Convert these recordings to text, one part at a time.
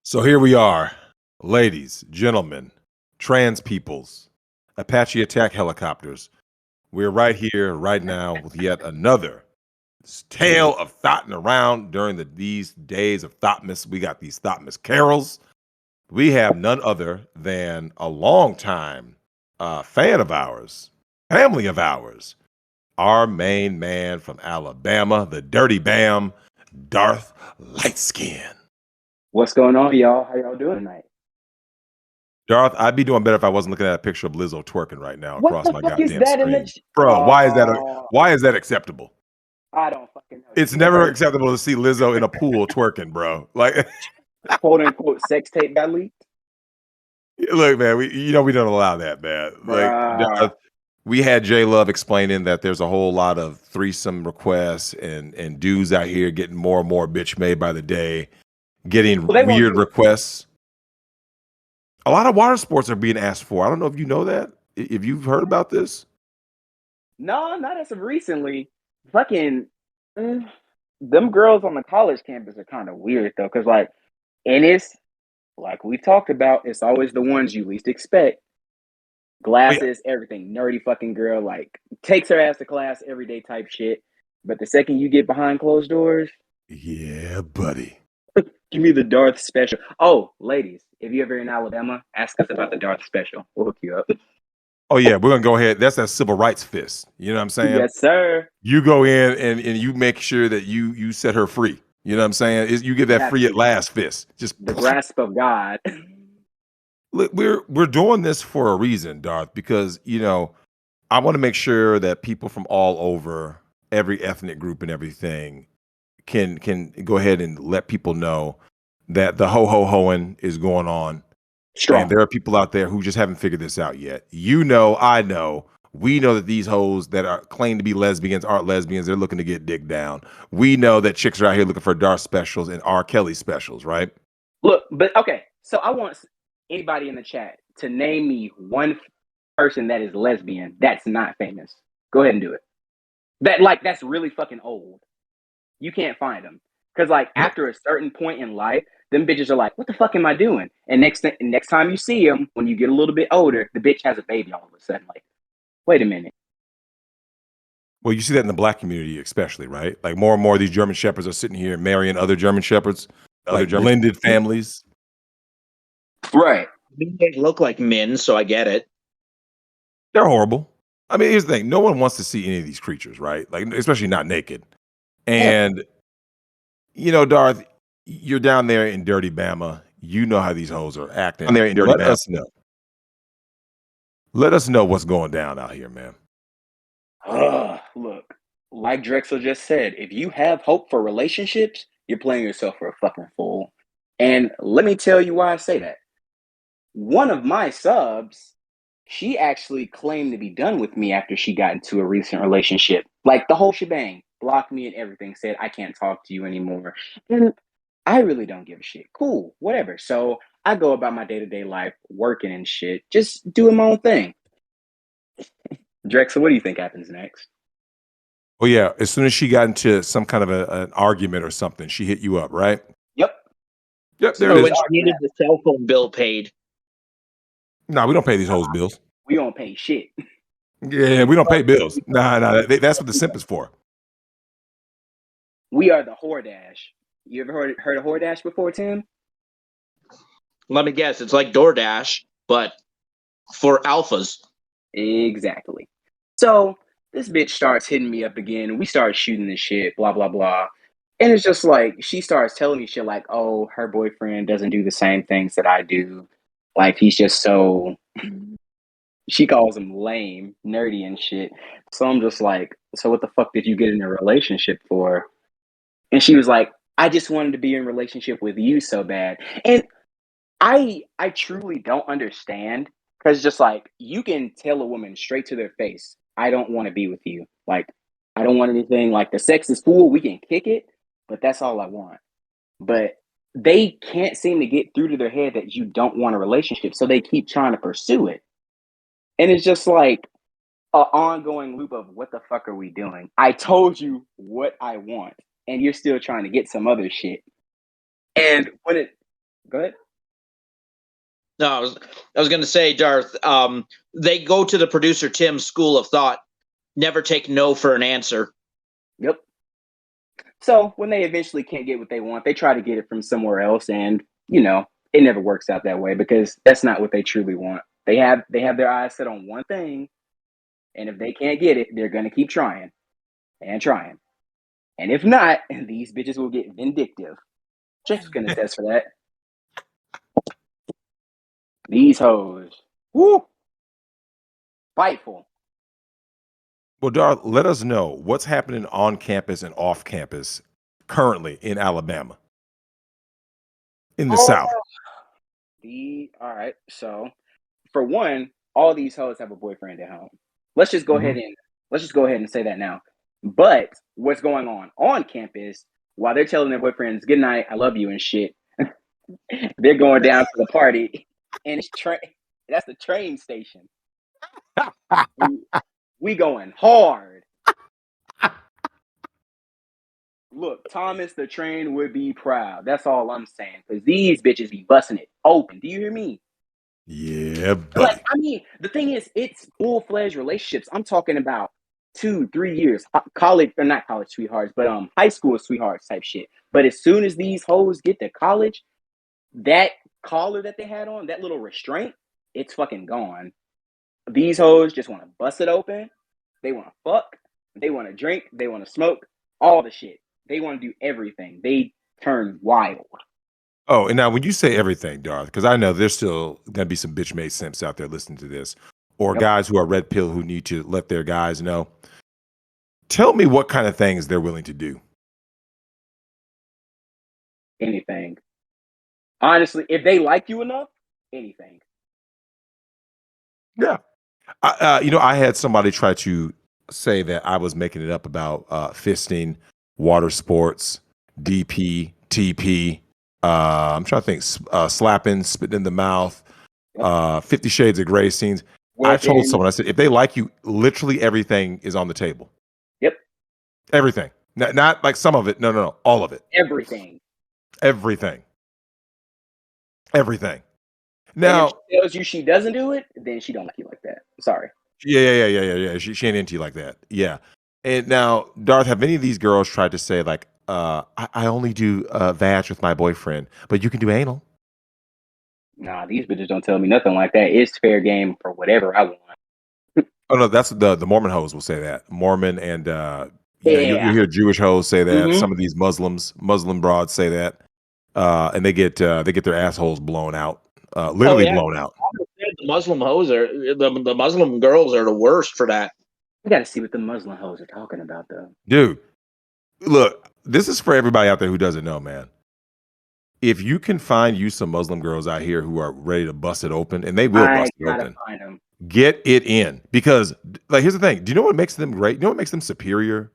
So here we are, ladies, gentlemen, trans peoples, Apache attack helicopters. We're right here, right now, with yet another tale of thoughting around during these days of Thotmas. We got these Thotmas Carols. We have none other than a longtime fan of ours, family of ours, our main man from Alabama, the Dirty Bam, Darth Lightskin. What's going on, y'all? How y'all doing tonight? Darth, I'd be doing better if I wasn't looking at a picture of Lizzo twerking right now What across the my fuck is goddamn that in screen. the? Bro, why is that acceptable? I don't fucking know. It's never acceptable to see Lizzo in a pool twerking, bro. Like, quote unquote sex tape got leaked. look, man, we don't allow that, man. Like, Darth, we had J Love explaining that there's a whole lot of threesome requests and dudes out here getting more and more bitch made by the day, getting weird requests. A lot of water sports are being asked for. I don't know if you know that. If you've heard about this. No, not as of recently. Fucking them girls on the college campus are kind of weird though, because and it's like we talked about, it's always the ones you least expect. Glasses, everything, nerdy fucking girl, like takes her ass to class every day type shit. But the second you get behind closed doors, yeah, buddy. Give me the Darth special. Oh, ladies, if you're ever in Alabama, ask us about the Darth special. We'll hook you up. Oh, yeah, we're going to go ahead. That's that civil rights fist. You know what I'm saying? Yes, sir. You go in and you make sure that you set her free. You know what I'm saying? You give that free at last fist. Just the grasp of God. Look, we're doing this for a reason, Darth, because, I want to make sure that people from all over, every ethnic group and everything can go ahead and let people know that the ho-ho-hoing is going on. Strong. And there are people out there who just haven't figured this out yet. I know. We know that these hoes that are claim to be lesbians aren't lesbians. They're looking to get dick down. We know that chicks are out here looking for Darth specials and R. Kelly specials, right? Look, but okay. So I want anybody in the chat to name me one person that is lesbian that's not famous. Go ahead and do it. That's really fucking old. You can't find them. Because after a certain point in life, them bitches are like, what the fuck am I doing? And next time you see them, when you get a little bit older, the bitch has a baby all of a sudden. Like, wait a minute. Well, you see that in the black community especially, right? Like more and more of these German Shepherds are sitting here marrying other German Shepherds, like blended families. Right. They look like men, so I get it. They're horrible. I mean, here's the thing. No one wants to see any of these creatures, right? Like, especially not naked. And, Darth, you're down there in Dirty Bama. You know how these hoes are acting. I'm there in Dirty Let Bama. us know. Let us know what's going down out here, man. Look, like Drexel just said, if you have hope for relationships, you're playing yourself for a fucking fool. And let me tell you why I say that. One of my subs, she actually claimed to be done with me after she got into a recent relationship. Like the whole shebang, blocked me and everything, said I can't talk to you anymore. And I really don't give a shit. Cool, whatever. So I go about my day-to-day life, working and shit, just doing my own thing. Drexel, what do you think happens next? Oh, yeah. As soon as she got into some kind of an argument or something, she hit you up, right? Yep. There so it is. when she needed the cell phone bill paid. No, we don't pay these hoes bills. We don't pay shit. Yeah, we don't pay bills. Nah, that's what the simp is for. We are the Hordash. You ever heard of Hordash before, Tim? Let me guess. It's like DoorDash, but for alphas. Exactly. So this bitch starts hitting me up again, and we start shooting this shit, blah, blah, blah. And it's just like, she starts telling me shit like, oh, her boyfriend doesn't do the same things that I do. Like, he's just so... She calls him lame, nerdy and shit. So I'm just like, so what the fuck did you get in a relationship for? And she was like, I just wanted to be in a relationship with you so bad. And I truly don't understand, because just like, you can tell a woman straight to their face, I don't want to be with you. Like, I don't want anything. Like, the sex is cool, we can kick it, but that's all I want. But they can't seem to get through to their head that you don't want a relationship, so they keep trying to pursue it. And it's just like an ongoing loop of, what the fuck are we doing? I told you what I want, and you're still trying to get some other shit. And when it Go ahead. No, I was going to say, Darth. They go to the producer Tim's school of thought. Never take no for an answer. Yep. So when they eventually can't get what they want, they try to get it from somewhere else, and it never works out that way because that's not what they truly want. They have their eyes set on one thing, and if they can't get it, they're gonna keep trying and trying. And if not, these bitches will get vindictive. Jake's gonna attest for that. These hoes, woo, spiteful. Well, Dar, let us know what's happening on campus and off campus currently in Alabama, in the South. All right. So, for one, all these hoes have a boyfriend at home. Let's just go ahead and say that now. But what's going on campus while they're telling their boyfriends good night, I love you and shit? They're going down to the party, and that's the train station. We going hard. Look, Thomas the train would be proud. That's all I'm saying. Because these bitches be busting it open. Do you hear me? Yeah, buddy. The thing is, it's full-fledged relationships. I'm talking about 2-3 years. College, or not college sweethearts, but high school sweethearts type shit. But as soon as these hoes get to college, that collar that they had on, that little restraint, it's fucking gone. These hoes just want to bust it open. They want to fuck. They want to drink. They want to smoke. All the shit. They want to do everything. They turn wild. Oh, and now when you say everything, Darth, because I know there's still going to be some bitch made simps out there listening to this, or guys who are red pill who need to let their guys know. Tell me what kind of things they're willing to do. Anything. Honestly, if they like you enough, anything. Yeah. I had somebody try to say that I was making it up about fisting, water sports, DP, TP. I'm trying to think, slapping, spitting in the mouth, 50 Shades of Grey scenes. I told someone, I said, if they like you, literally everything is on the table. Yep. Everything. Not like some of it. No. All of it. Everything. Now, if she tells you she doesn't do it, then she don't like you like that. Sorry. Yeah. She ain't into you like that. Yeah. And now, Darth, have any of these girls tried to say like, I only do vag with my boyfriend, but you can do anal? Nah, these bitches don't tell me nothing like that. It's fair game for whatever I want. Oh no, that's the Mormon hoes will say that. Mormon and you hear Jewish hoes say that. Mm-hmm. Some of these Muslim broads say that, and they get their assholes blown out, literally blown out. The Muslim hoes are the Muslim girls are the worst for that. We got to see what the Muslim hoes are talking about, though. Dude, look, this is for everybody out there who doesn't know, man. If you can find you some Muslim girls out here who are ready to bust it open, and they will bust it open, find them. Get it in. Because, like, here's the thing. Do you know what makes them great? You know what makes them superior?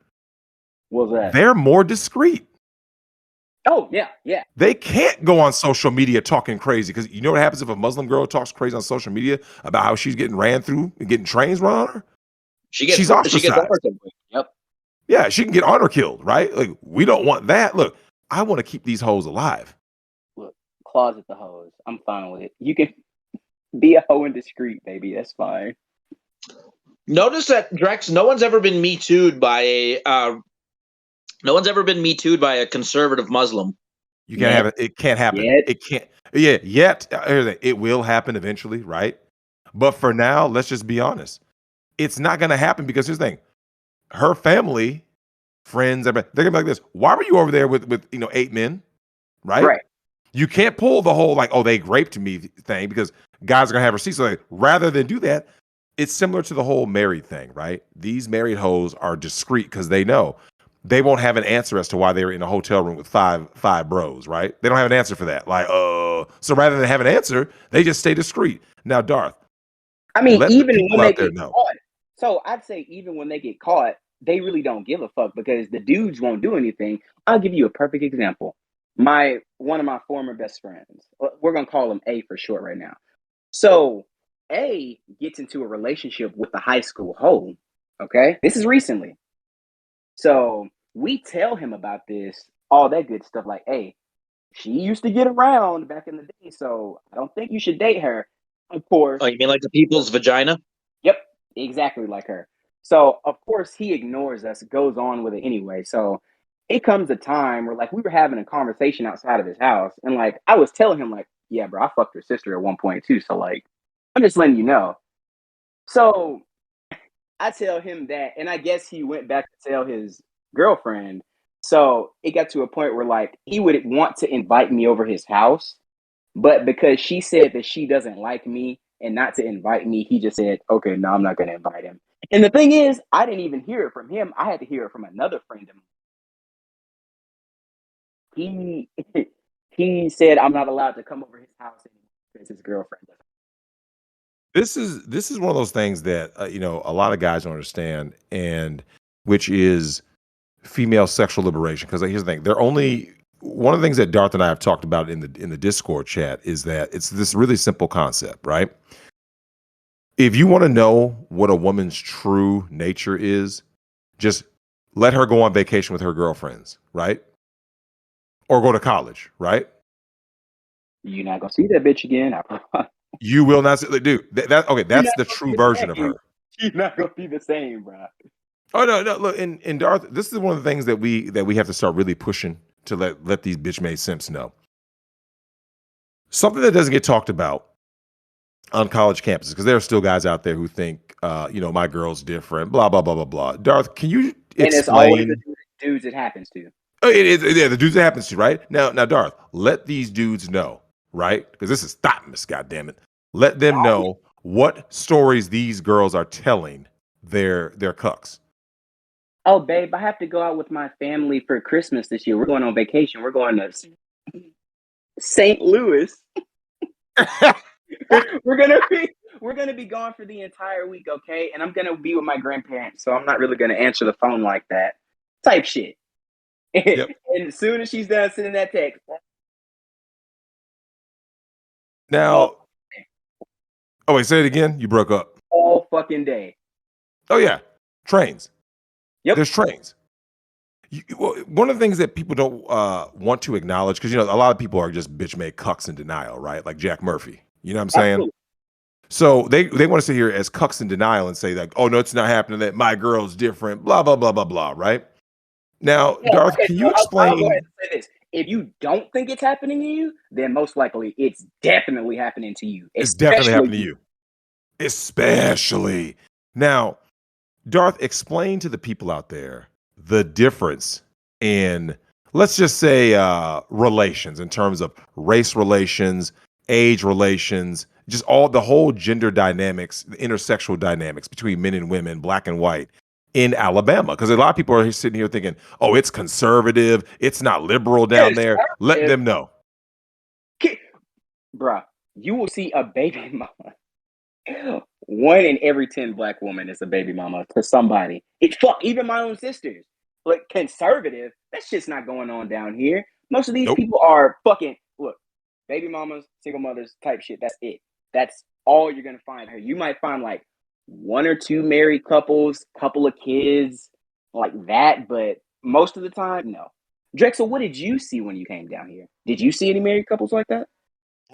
What's that? They're more discreet. Oh, yeah. They can't go on social media talking crazy, because you know what happens if a Muslim girl talks crazy on social media about how she's getting ran through and getting trains run on her? She's ostracized. Yep. Yeah, she can get honor killed, right? Like, we don't want that. Look, I want to keep these hoes alive. Look, closet the hoes. I'm fine with it. You can be a hoe and discreet, baby. That's fine. Notice that, Drex, no one's ever been Me Too'd by a conservative Muslim. You can't have it. It can't happen. It can't. Yeah, yet. It will happen eventually, right? But for now, let's just be honest. It's not going to happen, because here's the thing. Her family, friends, they're going to be like this. Why were you over there with 8 men? Right? You can't pull the whole like, oh, they raped me thing, because guys are going to have receipts. So like, rather than do that, it's similar to the whole married thing, right? These married hoes are discreet because they know they won't have an answer as to why they were in a hotel room with five bros, right? They don't have an answer for that. Like, so rather than have an answer, they just stay discreet. Now, Darth, I mean, even when they get caught. So I'd say even when they get caught, they really don't give a fuck, because the dudes won't do anything. I'll give you a perfect example. One of my former best friends, we're going to call him A for short right now. So A gets into a relationship with the high school hoe. Okay. This is recently. So we tell him about this, all that good stuff, like, hey, she used to get around back in the day, so I don't think you should date her. Of course. Oh, you mean like the people's vagina? Yep, exactly like her. So of course he ignores us, goes on with it anyway. So it comes a time where like we were having a conversation outside of his house, and like I was telling him like, yeah, bro, I fucked her sister at one point too. So like, I'm just letting you know. So I tell him that, and I guess he went back to tell his girlfriend. So it got to a point where like he would want to invite me over his house, but because she said that she doesn't like me and not to invite me, he just said, okay, no, I'm not going to invite him. And the thing is, I didn't even hear it from him. I had to hear it from another friend of mine. He said I'm not allowed to come over his house anymore because his girlfriend doesn't. This is one of those things that a lot of guys don't understand, and which is female sexual liberation. Because here's the thing: they're only one of the things that Darth and I have talked about in the Discord chat is that it's this really simple concept, right? If you want to know what a woman's true nature is, just let her go on vacation with her girlfriends, right? Or go to college, right? You're not gonna see that bitch again. I promise. You will not see, dude. Okay. You're That's not the gonna true be the version of same. her. She's not gonna be the same, bro. Oh no. Look, in Darth, this is one of the things that we have to start really pushing to let these bitch made simps know. Something that doesn't get talked about on college campuses, because there are still guys out there who think, my girl's different, blah blah blah blah blah. Darth, can you And it's always the explain? dudes it happens to. Oh, it is, yeah, the dudes it happens to, right? Now, Darth, let these dudes know, right? Because this is Thotmas, goddammit. Let them know what stories these girls are telling their cucks. Oh, babe, I have to go out with my family for Christmas this year. We're going on vacation. We're going to St. Louis. we're gonna be gone for the entire week, okay? And I'm gonna be with my grandparents, so I'm not really gonna answer the phone like that. Type shit. Yep. And as soon as she's done sending that text, Now, oh wait, say it again. You broke up. all fucking day. Oh yeah, trains. Yep. There's trains. One of the things that people don't want to acknowledge, because a lot of people are just bitch made cucks in denial, right? Like Jack Murphy. You know what I'm saying? Absolutely. So they want to sit here as cucks in denial and say like, oh no, it's not happening. That my girl's different. Blah blah blah blah blah. Right? Now, Yeah, Darth, okay, can so you I'll go explain? ahead and say this. If you don't think it's happening to you, then most likely it's definitely happening to you. It's definitely Especially happening to you. Especially now, Darth, explain to the people out there the difference in, let's just say, relations in terms of race relations, age relations, just all the whole gender dynamics, the intersexual dynamics between men and women, black and white in Alabama. Because a lot of people are sitting here thinking, oh, it's conservative, it's not liberal down there. Let them know. Bruh, you will see a baby mama. 1 in every 10 black women is a baby mama to somebody. Even my own sisters. Like conservative, that shit's not going on down here. Most of these Nope. people are fucking baby mamas, single mothers type shit. That's it. That's all you're gonna find here. You might find like 1 or 2 married couples, couple of kids, like that, but most of the time, no. Drexel, what did you see when you came down here? Did you see any married couples like that?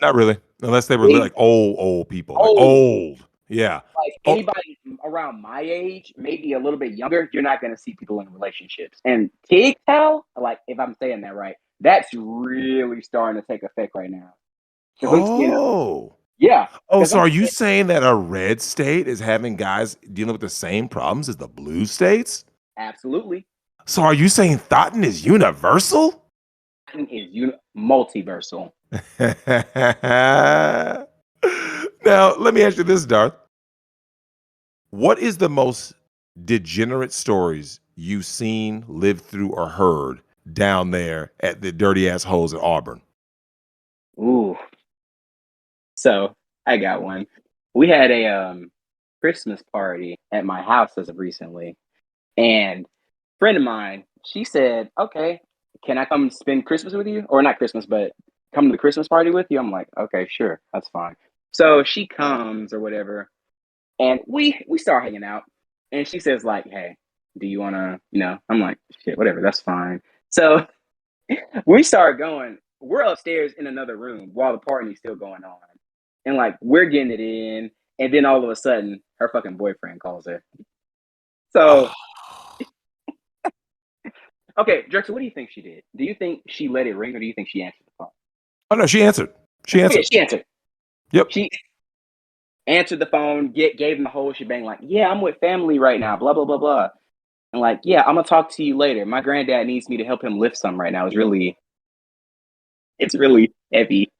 Not really. Unless they were like old people. Like Old. old. Yeah. Like Oh, anybody around my age, maybe a little bit younger, you're not going to see people in relationships. And TikTok, like if I'm saying that right, that's really starting to take effect right now. oh. Yeah. Oh, 'Cause so are you saying that a red state is having guys dealing with the same problems as the blue states? Absolutely. So are you saying Thotten is universal? Is multiversal. Now, let me ask you this, Darth. What is the most degenerate stories you've seen, lived through, or heard down there at the dirty ass holes in Auburn? Ooh. So I got one. We had a Christmas party at my house as of recently, and a friend of mine, she said, "Okay, can I come spend Christmas with you? Or not Christmas, but come to the Christmas party with you?" I'm like, "Okay, sure, that's fine." So she comes or whatever, and we start hanging out, and she says like, "Hey, do you wanna?" I'm like, "Shit, whatever, that's fine." So we start going, we're upstairs in another room while the party's still going on. And like we're getting it in, and then all of a sudden her fucking boyfriend calls her. So okay, Drexel, what do you think she did? Do you think she let it ring or do you think she answered the phone? Oh no, she answered. She Oh, answered. yeah, she answered. Yep. She answered the phone, gave him the whole shebang, like, yeah, I'm with family right now, blah, blah, blah, blah. And like, yeah, I'm gonna talk to you later. My granddad needs me to help him lift some right now. It's really heavy.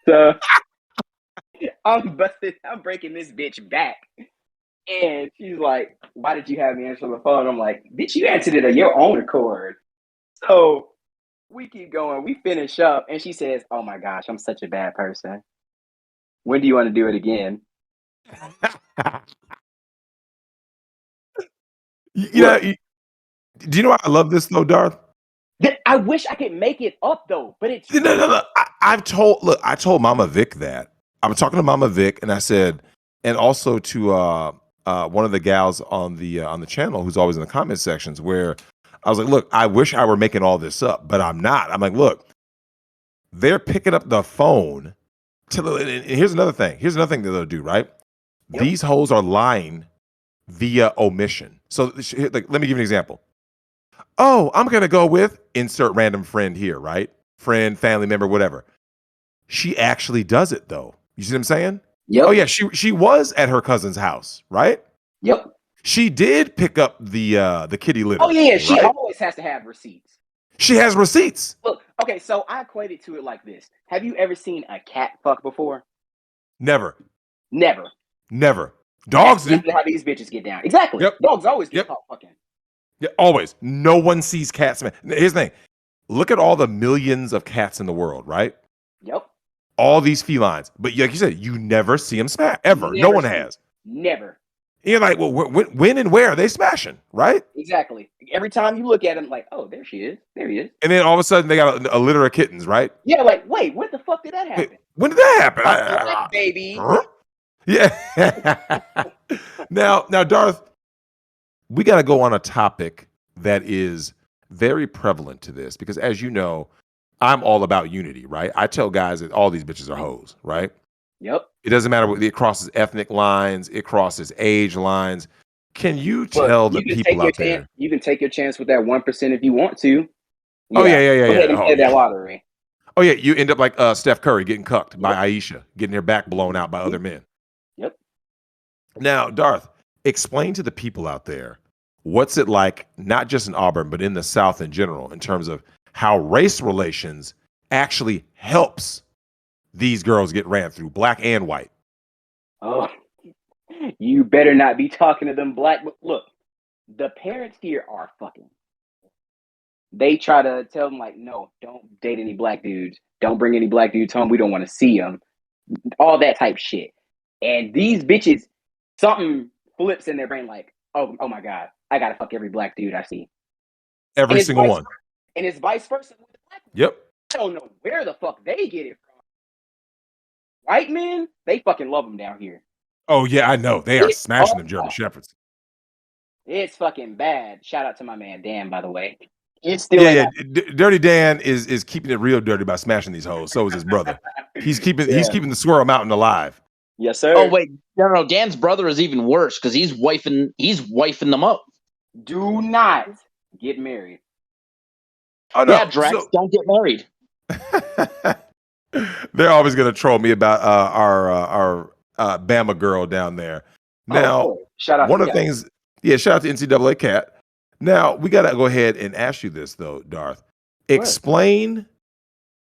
So I'm breaking this bitch back. And she's like, why did you have me answer the phone? I'm like, bitch, you answered it on your own accord. So we keep going. We finish up. And she says, oh my gosh, I'm such a bad person. When do you want to do it again? Do you know why I love this though, Darth? I wish I could make it up though, but it's No. I told Mama Vic that. I'm talking to Mama Vic, and I said, and also to one of the gals on the channel who's always in the comment sections, where I was like, look, I wish I were making all this up, but I'm not. I'm like, look, they're picking up the phone. And here's another thing. Here's another thing that they'll do, right? Yep. These hoes are lying via omission. So like, let me give you an example. Oh, I'm going to go with insert random friend here, right? Friend, family member, whatever. She actually does it though. You see what I'm saying? Yep. Oh yeah, she was at her cousin's house, right? Yep. She did pick up the kitty litter. Oh yeah, right? she always has to have receipts. She has receipts. Look, okay, so I equate it to it like this. Have you ever seen a cat fuck before? Never. Dogs do. That's how these bitches get down. Exactly. Yep. Dogs always get caught fucking. Yeah, always. No one sees cats. Here's the thing. Look at all the millions of cats in the world, right? Yep. All these felines. But like you said, you never see them smash. Ever. No one has. Never. You're like, well, when and where are they smashing, right? Exactly. Every time you look at them, like, oh, there she is. There he is. And then all of a sudden, they got a litter of kittens, right? Yeah, like, wait, when the fuck did that happen? When did that happen? Baby. Huh? Yeah. Now, Darth, we got to go on a topic that is very prevalent to this because, as you know, I'm all about unity, right? I tell guys that all these bitches are hoes, right? Yep. It doesn't matter what it crosses ethnic lines, it crosses age lines. Can you tell the people out there? You can take your chance with that 1% if you want to. Yeah. Oh yeah. Go ahead and play that lottery. Oh yeah, you end up like Steph Curry getting cucked by Aisha, getting her back blown out by other men. Yep. Now, Darth, explain to the people out there what's it like, not just in Auburn, but in the South in general, in terms of how race relations actually helps these girls get ran through, black and white. Oh, you better not be talking to them black. Look, the parents here are fucking. They try to tell them like, no, don't date any black dudes. Don't bring any black dudes home. We don't want to see them. All that type shit. And these bitches, something flips in their brain like, oh my God, I gotta fuck every black dude I see. Every single one. And it's vice versa with the black. Yep. I don't know where the fuck they get it from. White men, they fucking love them down here. Oh yeah, I know. They are smashing them German Shepherds. It's fucking bad. Shout out to my man Dan, by the way. It's still Dirty Dan is keeping it real dirty by smashing these hoes. So is his brother. He's keeping the Squirrel Mountain alive. Yes, sir. Oh wait, no. Dan's brother is even worse because he's wifing them up. Do not get married. Oh no, yeah, Drax, don't get married. They're always gonna troll me about our Bama girl down there. Now, shout out one to of the things, shout out to NCAA Cat. Now we gotta go ahead and ask you this though, Darth. Explain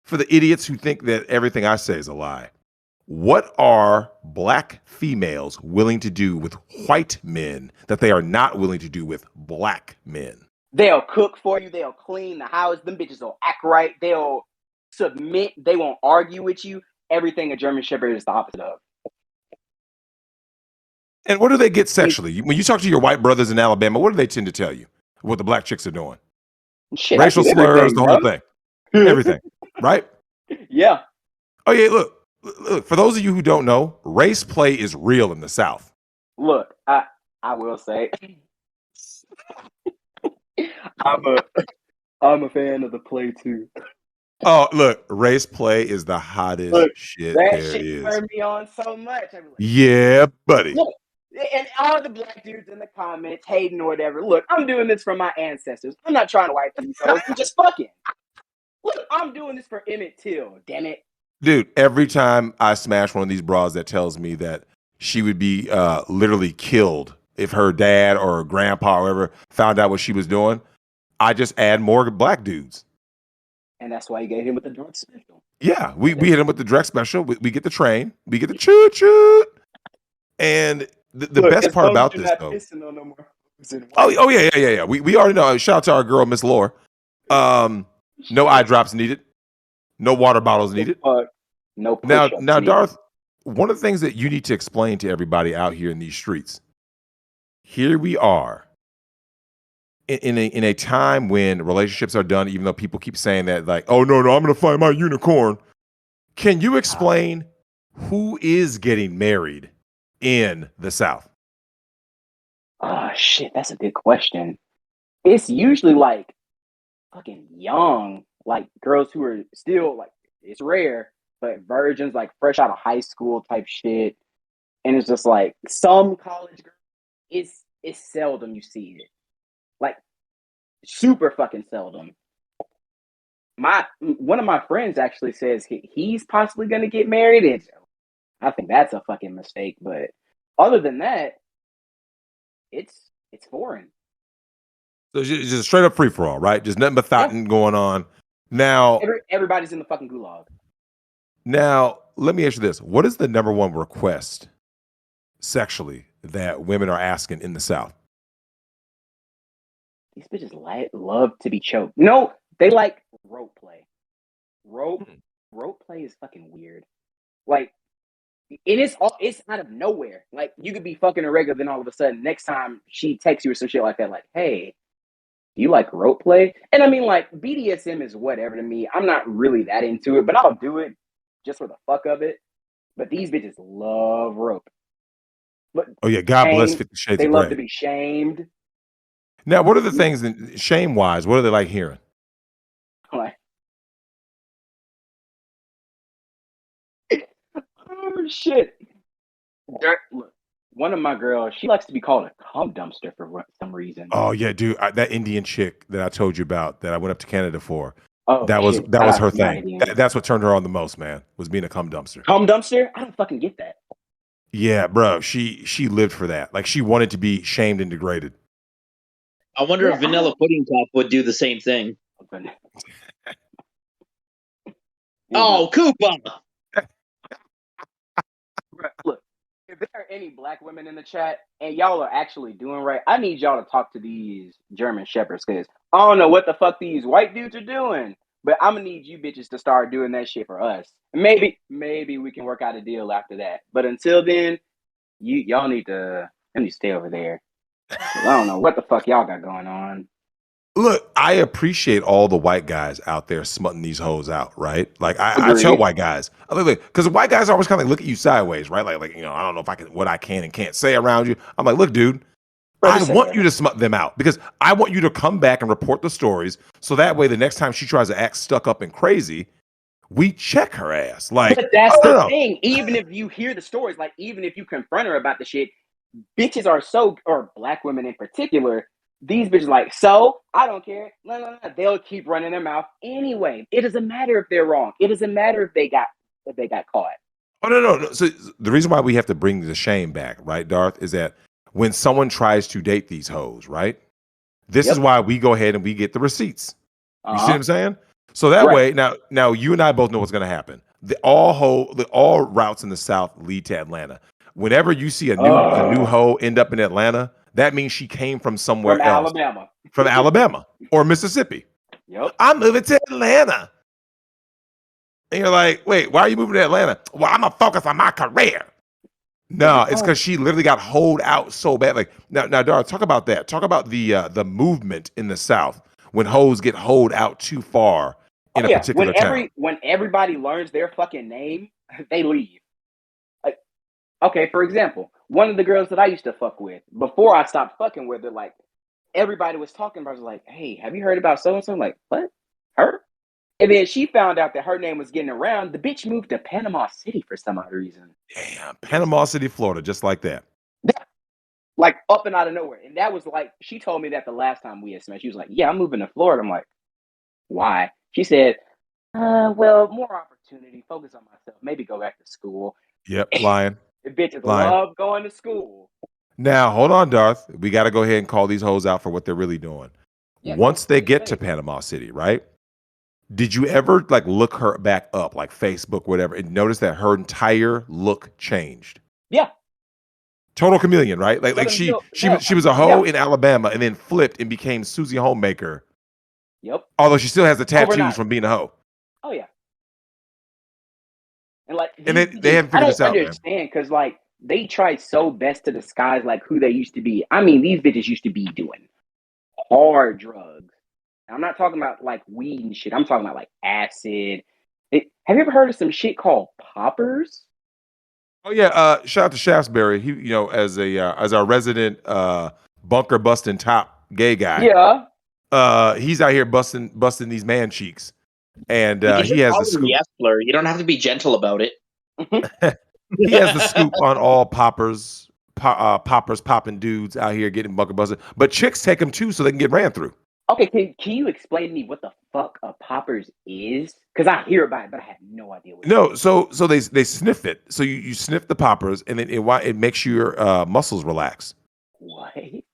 for the idiots who think that everything I say is a lie. What are black females willing to do with white men that they are not willing to do with black men? They'll cook for you. They'll clean the house. Them bitches will act right. They'll submit. They won't argue with you. Everything a German Shepherd is the opposite of. And what do they get sexually? When you talk to your white brothers in Alabama, what do they tend to tell you? What the black chicks are doing? Shit, racial slurs, the whole thing. Everything. Right? Yeah. Oh, yeah, look, for those of you who don't know, race play is real in the South. Look, I will say, I'm a fan of the play too. Oh, look, race play is the hottest Look, shit that there shit is. turned me on so much. I was like, Yeah, buddy. look, and all the black dudes in the comments hating or whatever. Look, I'm doing this for my ancestors. I'm not trying to wipe these hoes. I'm just fucking. Look, I'm doing this for Emmett Till. Damn it. Dude, every time I smash one of these bras that tells me that she would be literally killed if her dad or her grandpa or whoever found out what she was doing, I just add more black dudes. And that's why you get him with the drug special. Yeah, we hit him with the direct special. We get the train. We get the choo-choo. And the Look, best as part long as about you're this, not though. pissing on no more. Oh, yeah. We already know. Shout out to our girl, Miss Lore. No eye drops needed. No water bottles needed. No push-ups Now, needed. Darth, one of the things that you need to explain to everybody out here in these streets, here we are in a time when relationships are done, even though people keep saying that, like, oh, no, I'm going to find my unicorn. Can you explain who is getting married in the South? Oh, shit, that's a good question. It's usually like fucking young, like girls who are still like, it's rare, but virgins, like fresh out of high school type shit. And it's just like some college girls, it's seldom you see it. Like super fucking seldom. One of my friends actually says he's possibly gonna get married, and I think that's a fucking mistake. But other than that, it's foreign. So it's just straight up free for all, right? Just nothing but thotting going on. Now, Everybody's in the fucking gulag. Now, let me ask you this. What is the number one request sexually that women are asking in the South? These bitches love to be choked. No, they like rope play. Rope play is fucking weird. Like, it's out of nowhere. Like, you could be fucking a regular, then all of a sudden, next time she texts you or some shit like that, like, hey, you like rope play? And I mean, like, BDSM is whatever to me. I'm not really that into it, but I'll do it just for the fuck of it. But these bitches love rope. But oh yeah, God bless 50 Shades they of love Grey. to be shamed. Now, what are the things, shame-wise, what are they like hearing? Like, oh shit! Look, one of my girls, she likes to be called a cum dumpster for some reason. Oh yeah, dude, that Indian chick that I told you about that I went up to Canada for. Oh, that was her thing. Indian. That's what turned her on the most, man. Was being a cum dumpster. Cum dumpster? I don't fucking get that. Yeah, bro. She lived for that. Like she wanted to be shamed and degraded. I wonder if Vanilla Pudding Top would do the same thing. Oh, Koopa! Look, if there are any black women in the chat and y'all are actually doing right, I need y'all to talk to these German shepherds because I don't know what the fuck these white dudes are doing, but I'm gonna need you bitches to start doing that shit for us. Maybe we can work out a deal after that. But until then, y'all need to stay over there. I don't know what the fuck y'all got going on. Look, I appreciate all the white guys out there smutting these hoes out, right? Like I tell white guys, because white guys always kind of look at you sideways, right? Like I don't know if what I can and can't say around you. I'm like, look, dude, I want you to smut them out because I want you to come back and report the stories, so that way the next time she tries to act stuck up and crazy, we check her ass. Like, but that's the thing. Even if you hear the stories, like even if you confront her about the shit, bitches are or black women in particular. These bitches like, so I don't care. No. They'll keep running their mouth anyway. It doesn't matter if they're wrong. It doesn't matter if they got caught. Oh no. So the reason why we have to bring the shame back, right, Darth, is that when someone tries to date these hoes, right? This is why we go ahead and we get the receipts. You see what I'm saying? So that way, now you and I both know what's going to happen. All routes in the South lead to Atlanta. Whenever you see a new hoe end up in Atlanta, that means she came from somewhere else. From Alabama or Mississippi. Yep. I'm moving to Atlanta. And you're like, wait, why are you moving to Atlanta? Well, I'm going to focus on my career. No, it's because she literally got holed out so bad. Like now, Dara, talk about that. Talk about the movement in the South when hoes get holed out too far in a particular town. When everybody learns their fucking name, they leave. Like, okay, for example, one of the girls that I used to fuck with, before I stopped fucking with her, like everybody was talking about, I was like, hey, have you heard about so and so? Like, what? Her? And then she found out that her name was getting around. The bitch moved to Panama City for some odd reason. Damn, Panama City, Florida, just like that. Like up and out of nowhere. And that was like, she told me that the last time we had met. She was like, yeah, I'm moving to Florida. I'm like, why? She said, well, more opportunity, focus on myself, maybe go back to school. Yep, lying. The bitches Lying. love going to school. Now, hold on, Darth. We got to go ahead and call these hoes out for what they're really doing. Yeah, Once they get to Panama City, right? Did you ever like look her back up, like Facebook, whatever, and notice that her entire look changed? Yeah. Total chameleon, right? Like she was a hoe in Alabama and then flipped and became Susie Homemaker. Yep. Although she still has the tattoos Overnight. from being a hoe. Oh yeah. And like, And they haven't figured this out, man. I don't understand because like they tried so best to disguise like who they used to be. I mean, these bitches used to be doing hard drugs. I'm not talking about like weed and shit. I'm talking about like acid. Have you ever heard of some shit called poppers? Oh yeah, shout out to Shaftesbury. He, as our resident bunker busting top gay guy. Yeah. He's out here busting these man cheeks, and he has the scoop. You don't have to be gentle about it. He has the scoop on all poppers popping dudes out here getting bunker busted. But chicks take them too, so they can get ran through. Okay, can you explain to me what the fuck a poppers is? Because I hear about it, but I have no idea what it is. So they sniff it. So you sniff the poppers, and then it makes your muscles relax. What?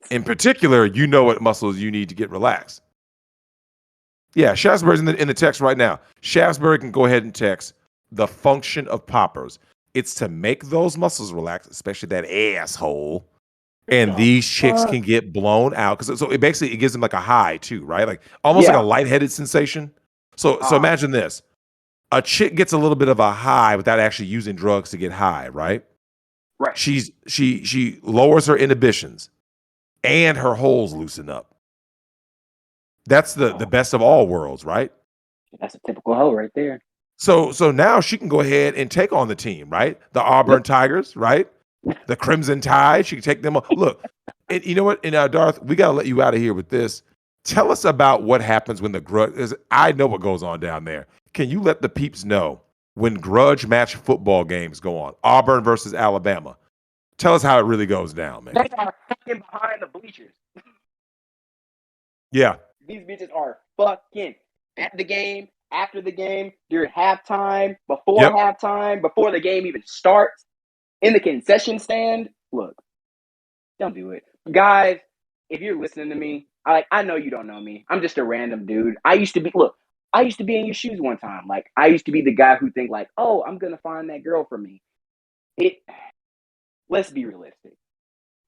In particular, you know what muscles you need to get relaxed. Yeah, Shaftesbury's in the text right now. Shaftesbury can go ahead and text the function of poppers. It's to make those muscles relax, especially that asshole. And these chicks can get blown out so it basically gives them like a high too, right? Like almost like a lightheaded sensation. So imagine this: a chick gets a little bit of a high without actually using drugs to get high, right? Right. She lowers her inhibitions, and her holes loosen up. That's the best of all worlds, right? That's a typical hoe right there. So now she can go ahead and take on the team, right? The Auburn Tigers, right? The Crimson Tide. She can take them on. Look, and you know what? And Darth, we gotta let you out of here with this. Tell us about what happens when the grudge. I know what goes on down there. Can you let the peeps know when grudge match football games go on? Auburn versus Alabama. Tell us how it really goes down, man. They are fucking behind the bleachers. Yeah. These bitches are fucking at the game, after the game, during halftime, before halftime, before the game even starts, in the concession stand. Look, don't do it. Guys, if you're listening to me, I know you don't know me. I'm just a random dude. I used to be in your shoes one time. Like, I used to be the guy who think like, oh, I'm going to find that girl for me. Let's be realistic.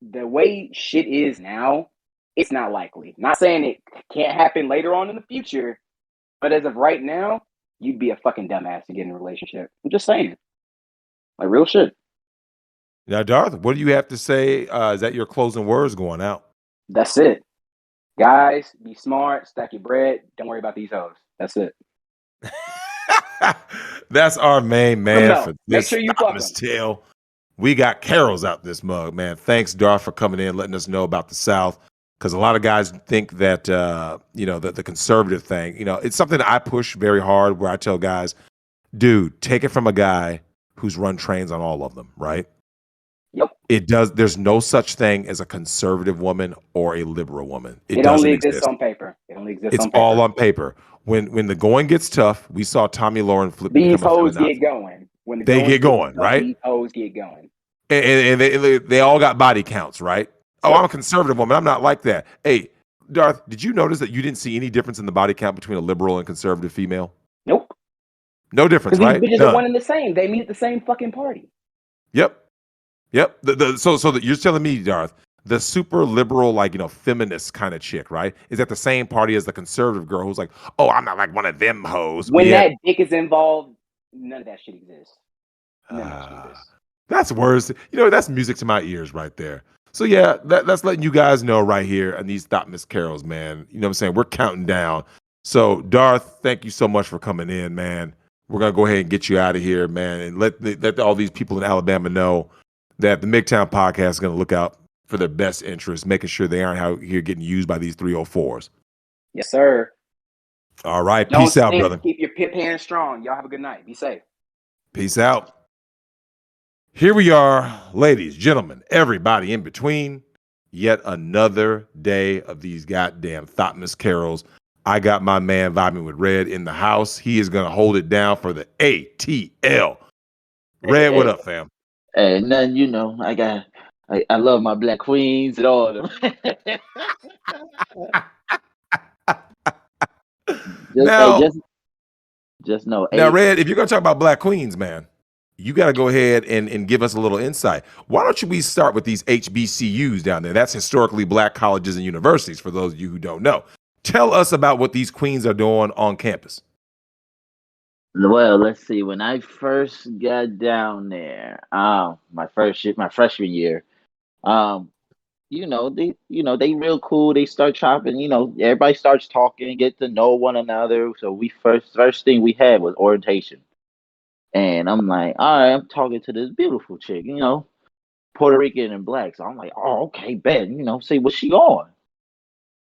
The way shit is now, it's not likely. Not saying it can't happen later on in the future, but as of right now, you'd be a fucking dumbass to get in a relationship. I'm just saying. Like, real shit. Now, Darth, what do you have to say? Is that your closing words going out? That's it. Guys, be smart, stack your bread. Don't worry about these hoes. That's it. That's our main man for Make this sure you fuck Thotmas tale. We got Carols out this mug, man. Thanks, Darth, for coming in, letting us know about the South. Because a lot of guys think that, the conservative thing, it's something that I push very hard where I tell guys, dude, take it from a guy who's run trains on all of them, right? Yep. There's no such thing as a conservative woman or a liberal woman. It only exists on paper. It's all on paper. When the going gets tough, we saw Tommy Lauren flip. These hoes get going. When they get going, right? These hoes get going. And they all got body counts, right? Oh, I'm a conservative woman. I'm not like that. Hey, Darth, did you notice that you didn't see any difference in the body count between a liberal and conservative female? Nope. No difference, right? These bitches are one and the same. They meet at the same fucking party. Yep. So you're telling me, Darth, the super liberal, feminist kind of chick, right, is at the same party as the conservative girl who's like, oh, I'm not like one of them hoes. When that dick is involved, none of that shit exists. None of that shit exists. That's worse. That's music to my ears right there. So yeah, that's letting you guys know right here on these Thotmas Carols, man. You know what I'm saying? We're counting down. So Darth, thank you so much for coming in, man. We're gonna go ahead and get you out of here, man, and let all these people in Alabama know that the Migtown Podcast is gonna look out for their best interests, making sure they aren't out here getting used by these 304s. Yes, sir. All right. Don't Peace out, stink. brother. Keep your pip hands strong. Y'all have a good night. Be safe. Peace out. Here we are, ladies, gentlemen, everybody in between. Yet another day of these goddamn Thotmas Carols. I got my man vibing with Red in the house. He is going to hold it down for the ATL. Red, what up, fam? Hey, nothing, I love my black queens and all of them. Now, just know. now, Red, if you're going to talk about black queens, man, you got to go ahead and give us a little insight. Why don't we start with these HBCUs down there? That's historically black colleges and universities, for those of you who don't know. Tell us about what these queens are doing on campus. Well, let's see. When I first got down there, my freshman year, um, they real cool. They start chopping. Everybody starts talking, get to know one another. So we first thing we had was orientation, and I'm like, all right, I'm talking to this beautiful chick, Puerto Rican and black. So I'm like, oh, okay, bet, see what she on.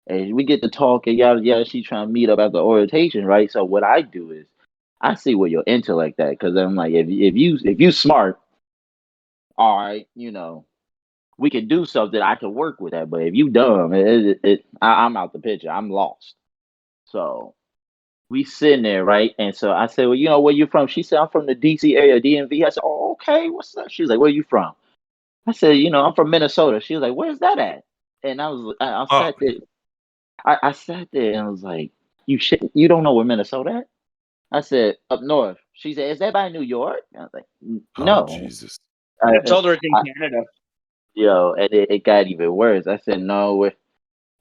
And we get to talk and yada yada. She trying to meet up at the orientation, right? So what I do is I see where your intellect at, because I'm like, if you smart, all right, we can do something. I can work with that. But if you dumb, I'm out the picture. I'm lost. So we sitting there, right? And so I said, well, where you from? She said, I'm from the DC area, DMV. I said, oh, okay, what's up? She was like, where you from? I said, I'm from Minnesota. She was like, where's that at? And I sat there. I sat there and I was like, you don't know where Minnesota at? I said, up north. She said, is that by New York? I was like, no. Oh, Jesus. I told her it's in Canada. And it got even worse. I said, no,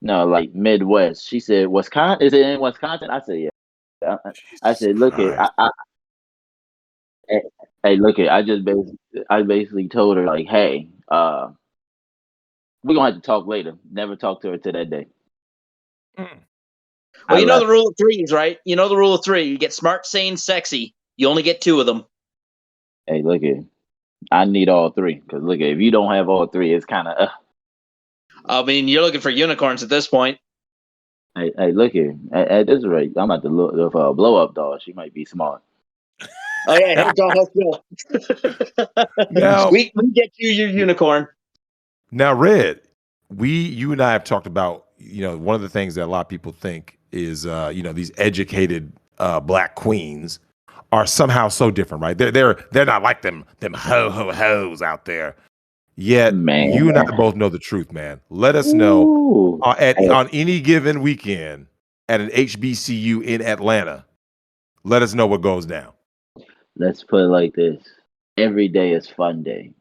like Midwest. She said, Wisconsin? Is it in Wisconsin? I said, yeah. I said, look it. Hey, look it. I basically told her like, hey, we're gonna have to talk later. Never talk to her till that day. Well, you know the rule of threes, right? You know the rule of three. You get smart, sane, sexy. You only get two of them. Hey, look it. I need all three, because look at if you don't have all three, it's kind of. I mean, you're looking for unicorns at this point. Hey, look here. At this rate, I'm about to look for a blow up doll. She might be smart. Oh yeah, hey, John, let's go. Now, we get you your unicorn. Now, Red, you and I have talked about, one of the things that a lot of people think is, these educated black queens are somehow so different, right? They're not like them hoes out there. Yet, Man. you and I both know the truth, man. Let us know on any given weekend at an HBCU in Atlanta. Let us know what goes down. Let's put it like this: every day is fun day.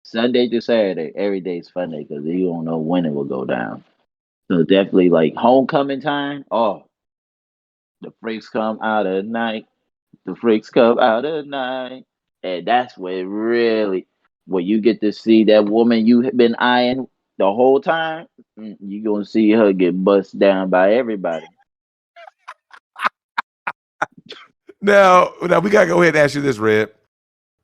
Sunday to Saturday, every day is fun day, because you don't know when it will go down. So definitely like homecoming time. Oh, the freaks come out at night. The freaks come out at night. And that's where you get to see that woman you have been eyeing the whole time. You're going to see her get bust down by everybody. Now we got to go ahead and ask you this, Red.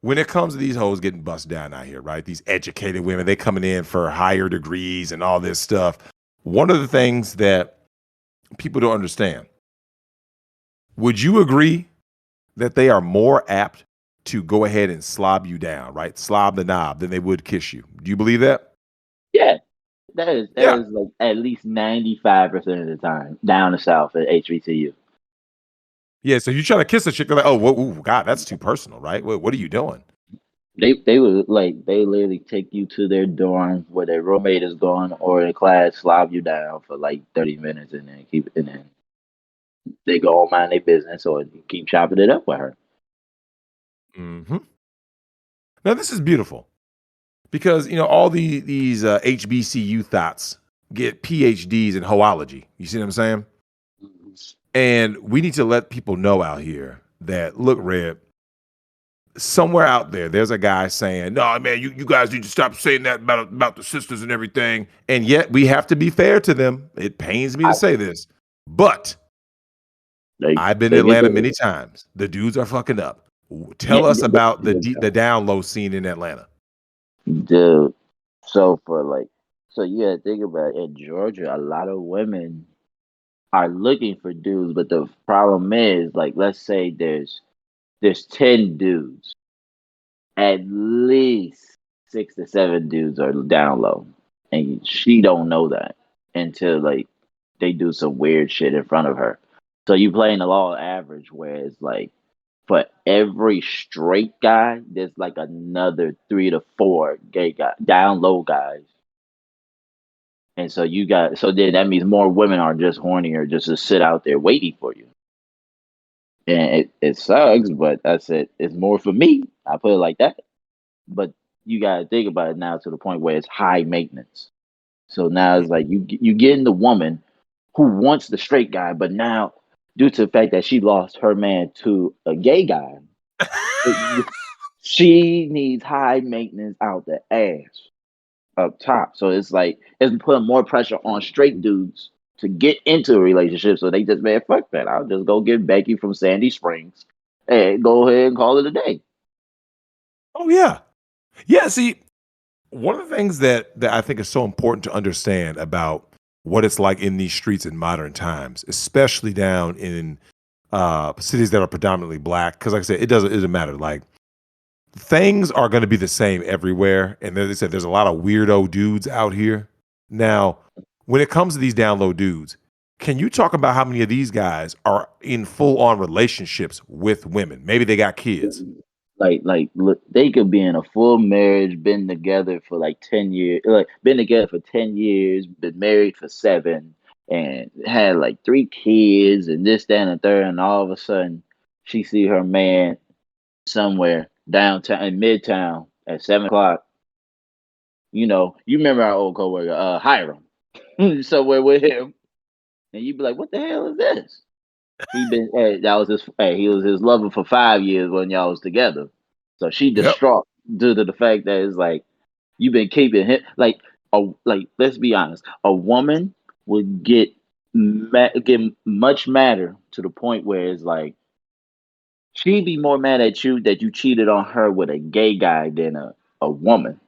When it comes to these hoes getting bust down out here, right? These educated women, they coming in for higher degrees and all this stuff. One of the things that people don't understand, would you agree that they are more apt to go ahead and slob you down, right? Slob the knob than they would kiss you. Do you believe that? Yeah. That is like at least 95% of the time down the south at HBCU. Yeah, so you try to kiss a chick, they're like, oh, ooh, God, that's too personal, right? What are you doing? They would they literally take you to their dorm where their roommate is gone, or in class, slob you down for like 30 minutes and then they go on mind their business or keep chopping it up with her. Mm-hmm. Now this is beautiful because all these HBCU thoughts get PhDs in hoology. You see what I'm saying? And we need to let people know out here that, look, Red, somewhere out there's a guy saying, no, man, you guys need to stop saying that about the sisters and everything. And yet we have to be fair to them. It pains me to say this, but I've been to Atlanta many times. The dudes are fucking up. Tell us about the down low scene in Atlanta. Dude, so you gotta think about it. In Georgia, a lot of women are looking for dudes, but the problem is, like, let's say there's 10 dudes, at least 6 to 7 dudes are down low, and she don't know that until like they do some weird shit in front of her. So you playing the law of average, where it's like for every straight guy, there's like another 3 to 4 gay guy, down low guys. And so so then that means more women are just hornier just to sit out there waiting for you. And it sucks, but that's it. It's more for me. I put it like that. But you gotta think about it now to the point where it's high maintenance. So now it's like you getting the woman who wants the straight guy, but now due to the fact that she lost her man to a gay guy, she needs high maintenance out the ass up top. So it's like it's putting more pressure on straight dudes to get into a relationship. So they just, man, fuck that. I'll just go get Becky from Sandy Springs and go ahead and call it a day. Oh yeah. Yeah, see, one of the things that I think is so important to understand about what it's like in these streets in modern times, especially down in cities that are predominantly black, because like I said, it doesn't matter. Like things are going to be the same everywhere, and they said there's a lot of weirdo dudes out here. Now, when it comes to these down low dudes, can you talk about how many of these guys are in full on relationships with women? Maybe they got kids. Like, look, they could be in a full marriage, been together for like 10 years, like been together for 10 years, been married for 7, and had like 3 kids, and this, that, and the third, and all of a sudden, she see her man somewhere downtown in Midtown at 7 o'clock. You know, you remember our old coworker, Hiram, somewhere with him, and you'd be like, "What the hell is this?" That was he was his lover for 5 years when y'all was together. So she Yep. distraught due to the fact that it's like you've been keeping him like let's be honest, a woman would get much madder to the point where it's like she'd be more mad at you that you cheated on her with a gay guy than a woman.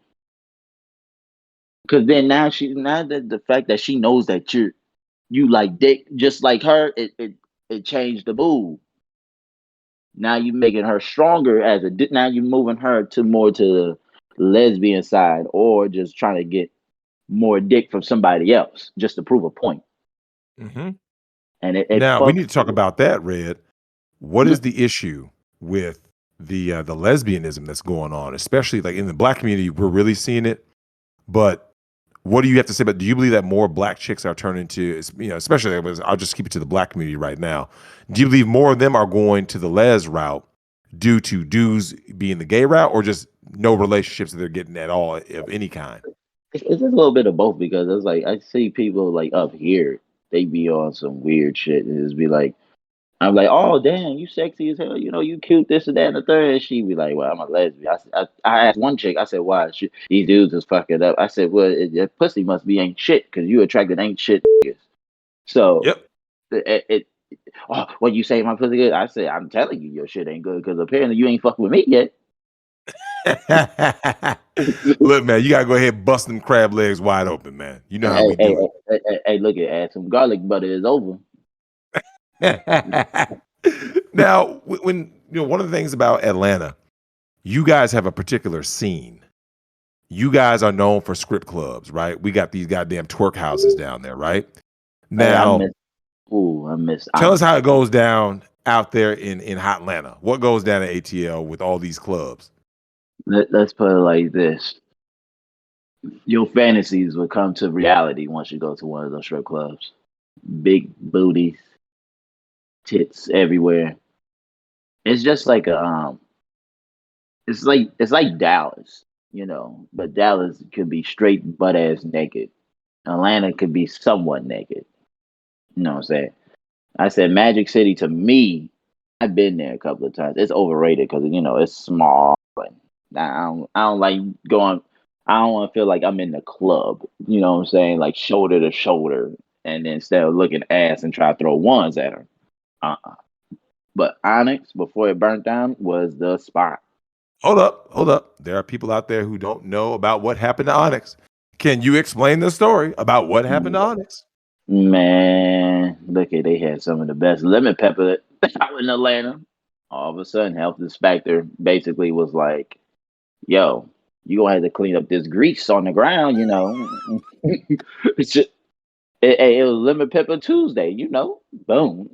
Because then now the fact that she knows that you like dick just like her, it changed the mood. Now you're making her stronger now you're moving her to more to the lesbian side, or just trying to get more dick from somebody else just to prove a point. Mm-hmm. And it Now we fucks need to talk with- about that, Red. What is the issue with the lesbianism that's going on, especially like in the black community? We're really seeing it, but what do you have to say about? Do you believe that more black chicks are turning to, especially I'll just keep it to the black community right now. Do you believe more of them are going to the les route due to dudes being the gay route, or just no relationships that they're getting at all of any kind? it's just a little bit of both, because it's like I see people like up here, they be on some weird shit and just be like, I'm like, oh damn, you sexy as hell, you cute, this and that and the third. And she be like, well, I'm a lesbian. I asked one chick, I said, why? These dudes is fucking up. I said, well, your pussy must be ain't shit because you attracted ain't shit niggas. So Yep. What you say my pussy good? I said, I'm telling you your shit ain't good because apparently you ain't fucking with me yet. Look, man, you gotta go ahead and bust them crab legs wide open, man. You know how we do Hey, look at add some garlic butter is over. it. Now, when one of the things about Atlanta, you guys have a particular scene. You guys are known for script clubs, right? We got these goddamn twerk houses down there, right? Now, I miss. Tell us how it goes down out there in hot Atlanta. What goes down at ATL with all these clubs? Let's put it like this: your fantasies will come to reality once you go to one of those strip clubs. Big booties, tits everywhere. It's just like it's like Dallas, but Dallas could be straight butt ass naked. Atlanta could be somewhat naked. You know what I'm saying? I said Magic City, to me, I've been there a couple of times. It's overrated because it's small, but I don't like going. I don't want to feel like I'm in the club. You know what I'm saying? Like shoulder to shoulder, and then instead of looking ass and try to throw ones at her. But Onyx, before it burnt down, was the spot. Hold up. There are people out there who don't know about what happened to Onyx. Can you explain the story about what happened to Onyx? Man, look at they had some of the best lemon pepper out in Atlanta. All of a sudden, health inspector basically was like, "Yo, you gonna have to clean up this grease on the ground, you know." It's just, it was lemon pepper Tuesday, you know. Boom,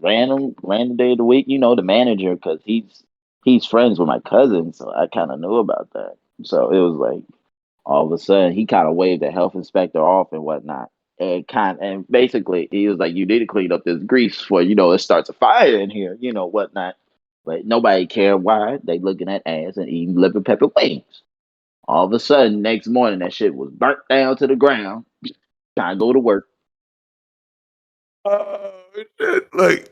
random day of the week. You know the manager because he's friends with my cousin, so I kind of knew about that. So it was like all of a sudden he kind of waved the health inspector off and whatnot. And basically he was like, "You need to clean up this grease for it starts a fire in here, whatnot." But nobody cared why. They looking at ass and eating liver pepper wings. All of a sudden, next morning that shit was burnt down to the ground. Trying to go to work. Oh, shit. Like,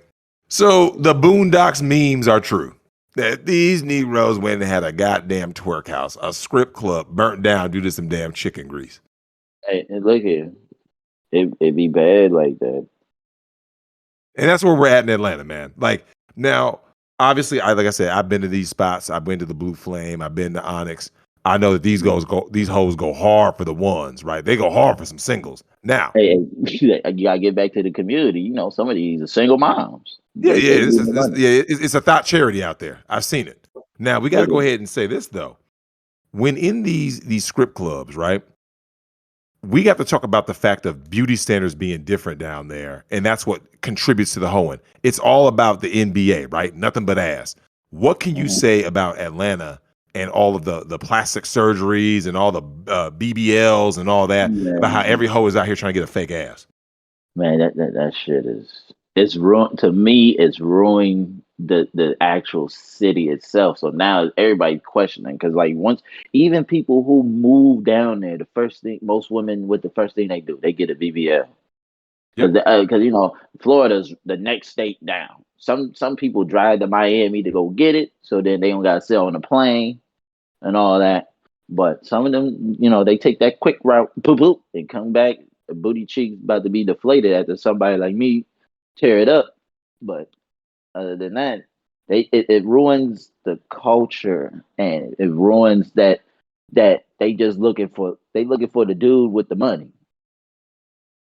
so the Boondocks memes are true. That these Negroes went and had a goddamn twerk house, a strip club, burnt down due to some damn chicken grease. Hey, and look here, it be bad like that. And that's where we're at in Atlanta, man. Like, now, obviously, like I said, I've been to these spots. I've been to the Blue Flame. I've been to Onyx. I know that these hoes go hard for the ones, right? They go hard for some singles. Now, Hey, you gotta get back to the community. Some of these are single moms. yeah, They this getting is the this, money. yeah, it's a thought charity out there. I've seen it. Now we got to go Yeah. ahead and say this though. When in these script clubs, right? We got to talk about the fact of beauty standards being different down there, and that's what contributes to the hoeing. It's all about the NBA, right? Nothing but ass. What can you Mhm. say about Atlanta and all of the plastic surgeries and all the BBLs and all that about how every hoe is out here trying to get a fake ass? Man, that shit it's ruined to me. It's ruining the actual city itself. So now everybody questioning because like once even people who move down there, the first thing most women with the first thing they do, they get a BBL Yep. because Florida's the next state down. Some people drive to Miami to go get it, so then they don't got to sit on a plane and all that. But some of them, they take that quick route, boop boop, and come back. The booty cheeks about to be deflated after somebody like me tear it up. But other than that, it ruins the culture and it ruins that they looking for the dude with the money.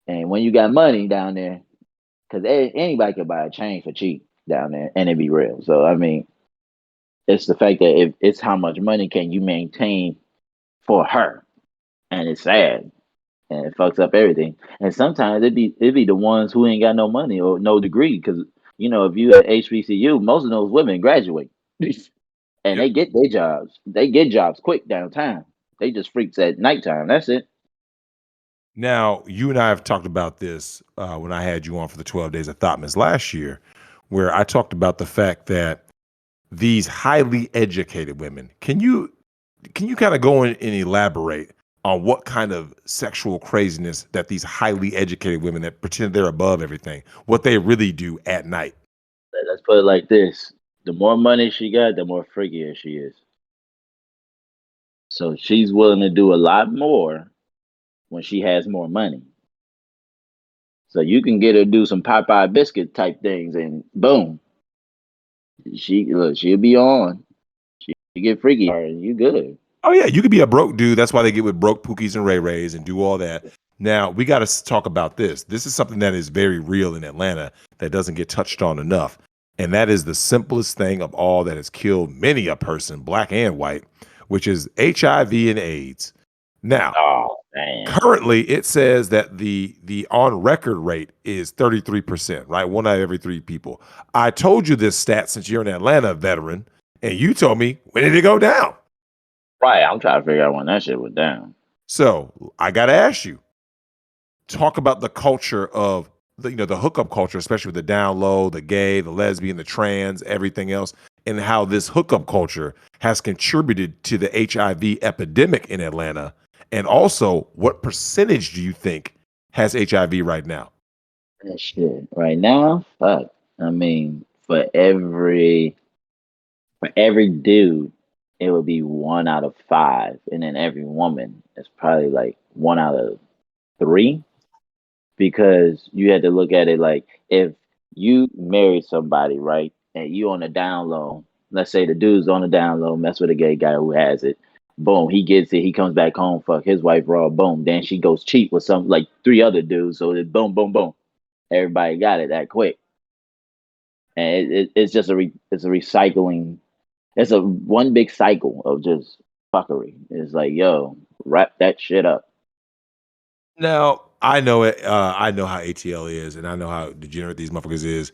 And when you got money down there, because anybody can buy a chain for cheap down there, and it be real. So I mean, it's the fact that if it's how much money can you maintain for her, and it's sad and it fucks up everything. And sometimes it be the ones who ain't got no money or no degree because if you at HBCU, most of those women graduate and Yep. they get their jobs. They get jobs quick downtown. They just freaks at nighttime. That's it. Now, you and I have talked about this when I had you on for the 12 Days of Thotmas last year, where I talked about the fact that these highly educated women, can you kind of go in and elaborate on what kind of sexual craziness that these highly educated women that pretend they're above everything, what they really do at night? Let's put it like this: the more money she got, the more freakier she is. So she's willing to do a lot more when she has more money. So you can get her to do some Popeye biscuit type things, and boom, she'll be on. She get freaky, and you good. Oh yeah, you could be a broke dude. That's why they get with broke Pookies and Ray Rays and do all that. Now we got to talk about this. This is something that is very real in Atlanta that doesn't get touched on enough, and that is the simplest thing of all that has killed many a person, black and white, which is HIV and AIDS. Now, Oh man, currently it says that the on record rate is 33%, right? One out of every three people. I told you this stat since you're an Atlanta veteran, and you told me when did it go down? right? I'm trying to figure out when that shit was down. So I gotta ask you, talk about the culture of the hookup culture, especially with the down low, the gay, the lesbian, the trans, everything else, and how this hookup culture has contributed to the HIV epidemic in Atlanta. And also, what percentage do you think has HIV right now? That shit right now, fuck. I mean, for every dude, it would be 1 out of 5, and then every woman is probably like 1 out of 3. Because you had to look at it like if you marry somebody, right, and you on the down low, let's say the dude's on the down low, mess with a gay guy who has it, Boom, he gets it. He comes back home. Fuck his wife raw. Boom. Then she goes cheat with some like three other dudes. So it boom, boom, boom. Everybody got it that quick, and it's just it's a recycling. It's a one big cycle of just fuckery. It's like, yo, wrap that shit up. Now, I know it. I know how ATL is, and I know how degenerate these motherfuckers is.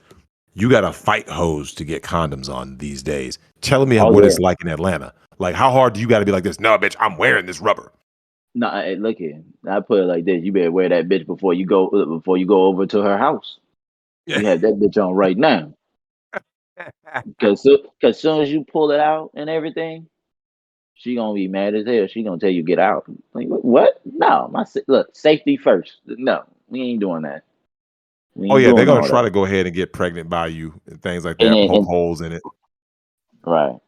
You got to fight hoes to get condoms on these days. Tell me Oh what yeah. it's like in Atlanta. Like, how hard do you got to be like this? No, bitch, I'm wearing this rubber. No, look here. I put it like this: you better wear that bitch before you go over to her house. You have that bitch on right now, because soon as you pull it out and everything, she gonna be mad as hell. She gonna tell you get out. Like what? No, look, safety first. No, we ain't doing that. We Oh ain't yeah, they're doing gonna all try that. to go ahead and get pregnant by you and things like And that. then, Poke holes in it. right,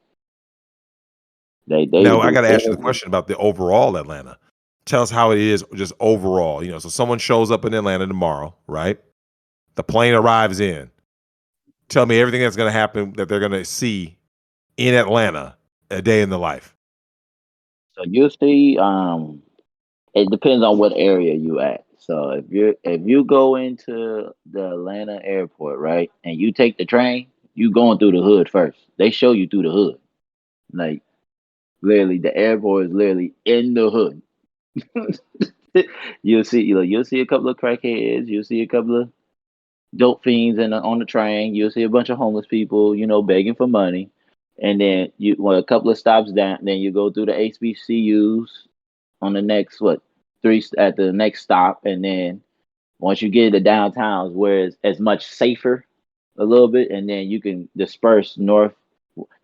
they will Now, I do got to ask you the everything. question about the overall Atlanta. Tell us how it is just overall. So someone shows up in Atlanta tomorrow, right? The plane arrives in. Tell me everything that's going to happen that they're going to see in Atlanta a day in the life. So you see, it depends on what area you at. So if you go into the Atlanta airport, right, and you take the train, you going through the hood first. They show you through the hood. Like literally, the airport is literally in the hood. You'll see a couple of crackheads. You'll see a couple of dope fiends on the train. You'll see a bunch of homeless people, begging for money. And then a couple of stops down, then you go through the HBCUs on the next at the next stop, and then once you get to downtowns where it's as much safer a little bit, and then you can disperse north.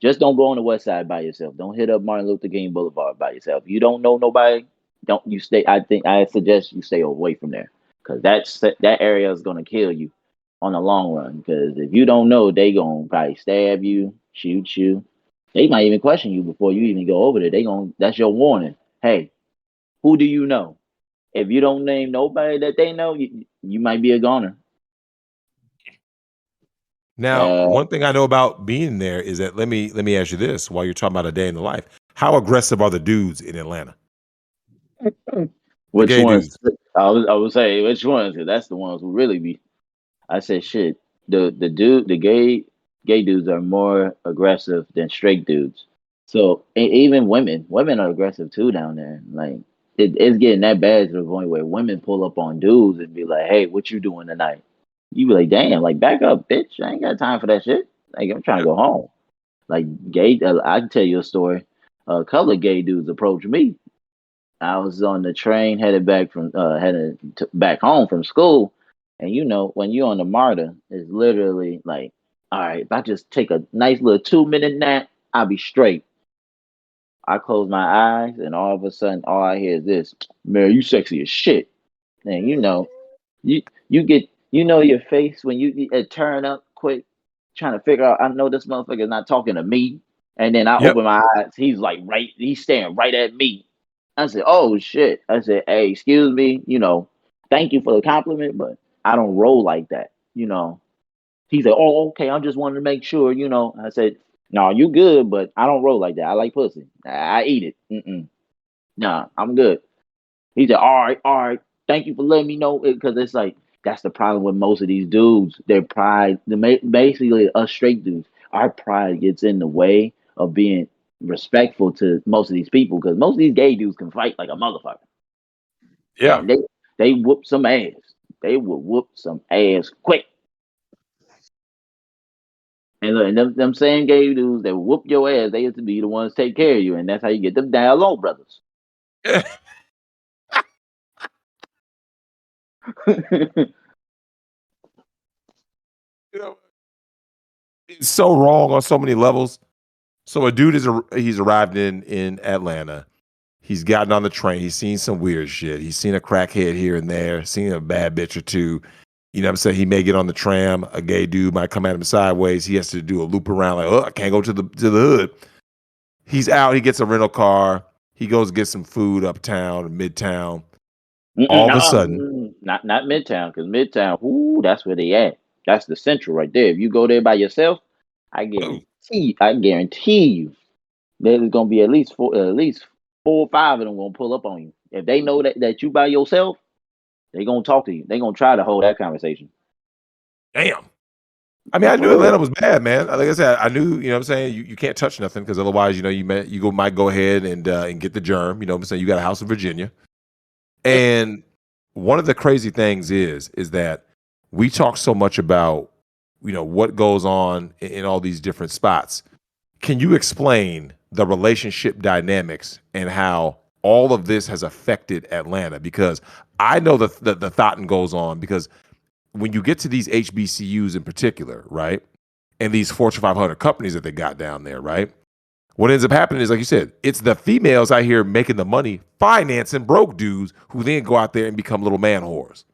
Just don't go on the west side by yourself. Don't hit up Martin Luther King Boulevard by yourself. You don't know nobody. Don't you stay? I suggest you stay away from there because that area is gonna kill you on the long run. Because if you don't know, they gonna probably stab you, shoot you. They might even question you before you even go over there. That's your warning. Hey, who do you know? If you don't name nobody that they know, you might be a goner. Now, one thing I know about being there is that let me ask you this while you're talking about a day in the life. How aggressive are the dudes in Atlanta? The Which gay ones? dudes. I would say which ones, because that's the ones who really be. I said shit. The gay dudes are more aggressive than straight dudes. So even women are aggressive too down there. Like it's getting that bad to the point where women pull up on dudes and be like, "Hey, what you doing tonight?" You be like, "Damn, like back up, bitch. I ain't got time for that shit. Like I'm trying to go home." Like I can tell you a story. A couple of gay dudes approached me. I was on the train headed back home from school, and when you're on the MARTA, it's literally like, all right, if I just take a nice little 2 minute nap, I'll be straight. I close my eyes, and all of a sudden, all I hear is this: "Man, you sexy as shit." And you get your face when you turn up quick, trying to figure out. I know this motherfucker is not talking to me, and then I Yep. open my eyes. He's staring right at me. I said, "Oh shit!" I said, "Hey, excuse me. Thank you for the compliment, but I don't roll like that." He said, "Oh, okay. I just wanted to make sure." I said, "No, you good, but I don't roll like that. I like pussy. I eat it. Nah, I'm good." He said, all right. Thank you for letting me know." Because it's like, that's the problem with most of these dudes. Their pride, basically us straight dudes, our pride gets in the way of being respectful to most of these people. Because most of these gay dudes can fight like a motherfucker. Yeah. And they whoop some ass. They will whoop some ass quick. And look, and them same gay dudes that whoop your ass, they used to be the ones take care of you. And that's how you get them down low brothers. You know, it's so wrong on so many levels. So a dude he's arrived in Atlanta. He's gotten on the train. He's seen some weird shit. He's seen a crackhead here and there, seen a bad bitch or two. You know what I'm saying? He may get on the tram. A gay dude might come at him sideways. He has to do a loop around like, oh, I can't go to the hood. He's out. He gets a rental car. He goes get some food uptown, midtown. All of a sudden, not Midtown, because Midtown, ooh, that's where they at. That's the central right there. If you go there by yourself, I boom. guarantee you, there's gonna be at least 4 or 5 of them gonna pull up on you. If they know that you by yourself, they gonna talk to you. They gonna try to hold that conversation. Damn. I mean, I knew For Atlanta real. was bad, man. Like I said, I knew, you know what I'm saying, you can't touch nothing because otherwise, you might go ahead and get the germ. You know what I'm saying? You got a house in Virginia. And one of the crazy things is that we talk so much about, what goes on in all these different spots. Can you explain the relationship dynamics and how all of this has affected Atlanta? Because I know the thought goes on because when you get to these HBCUs in particular, right, and these Fortune 500 companies that they got down there, right, what ends up happening is, like you said, it's the females out here making the money, financing broke dudes who then go out there and become little man whores.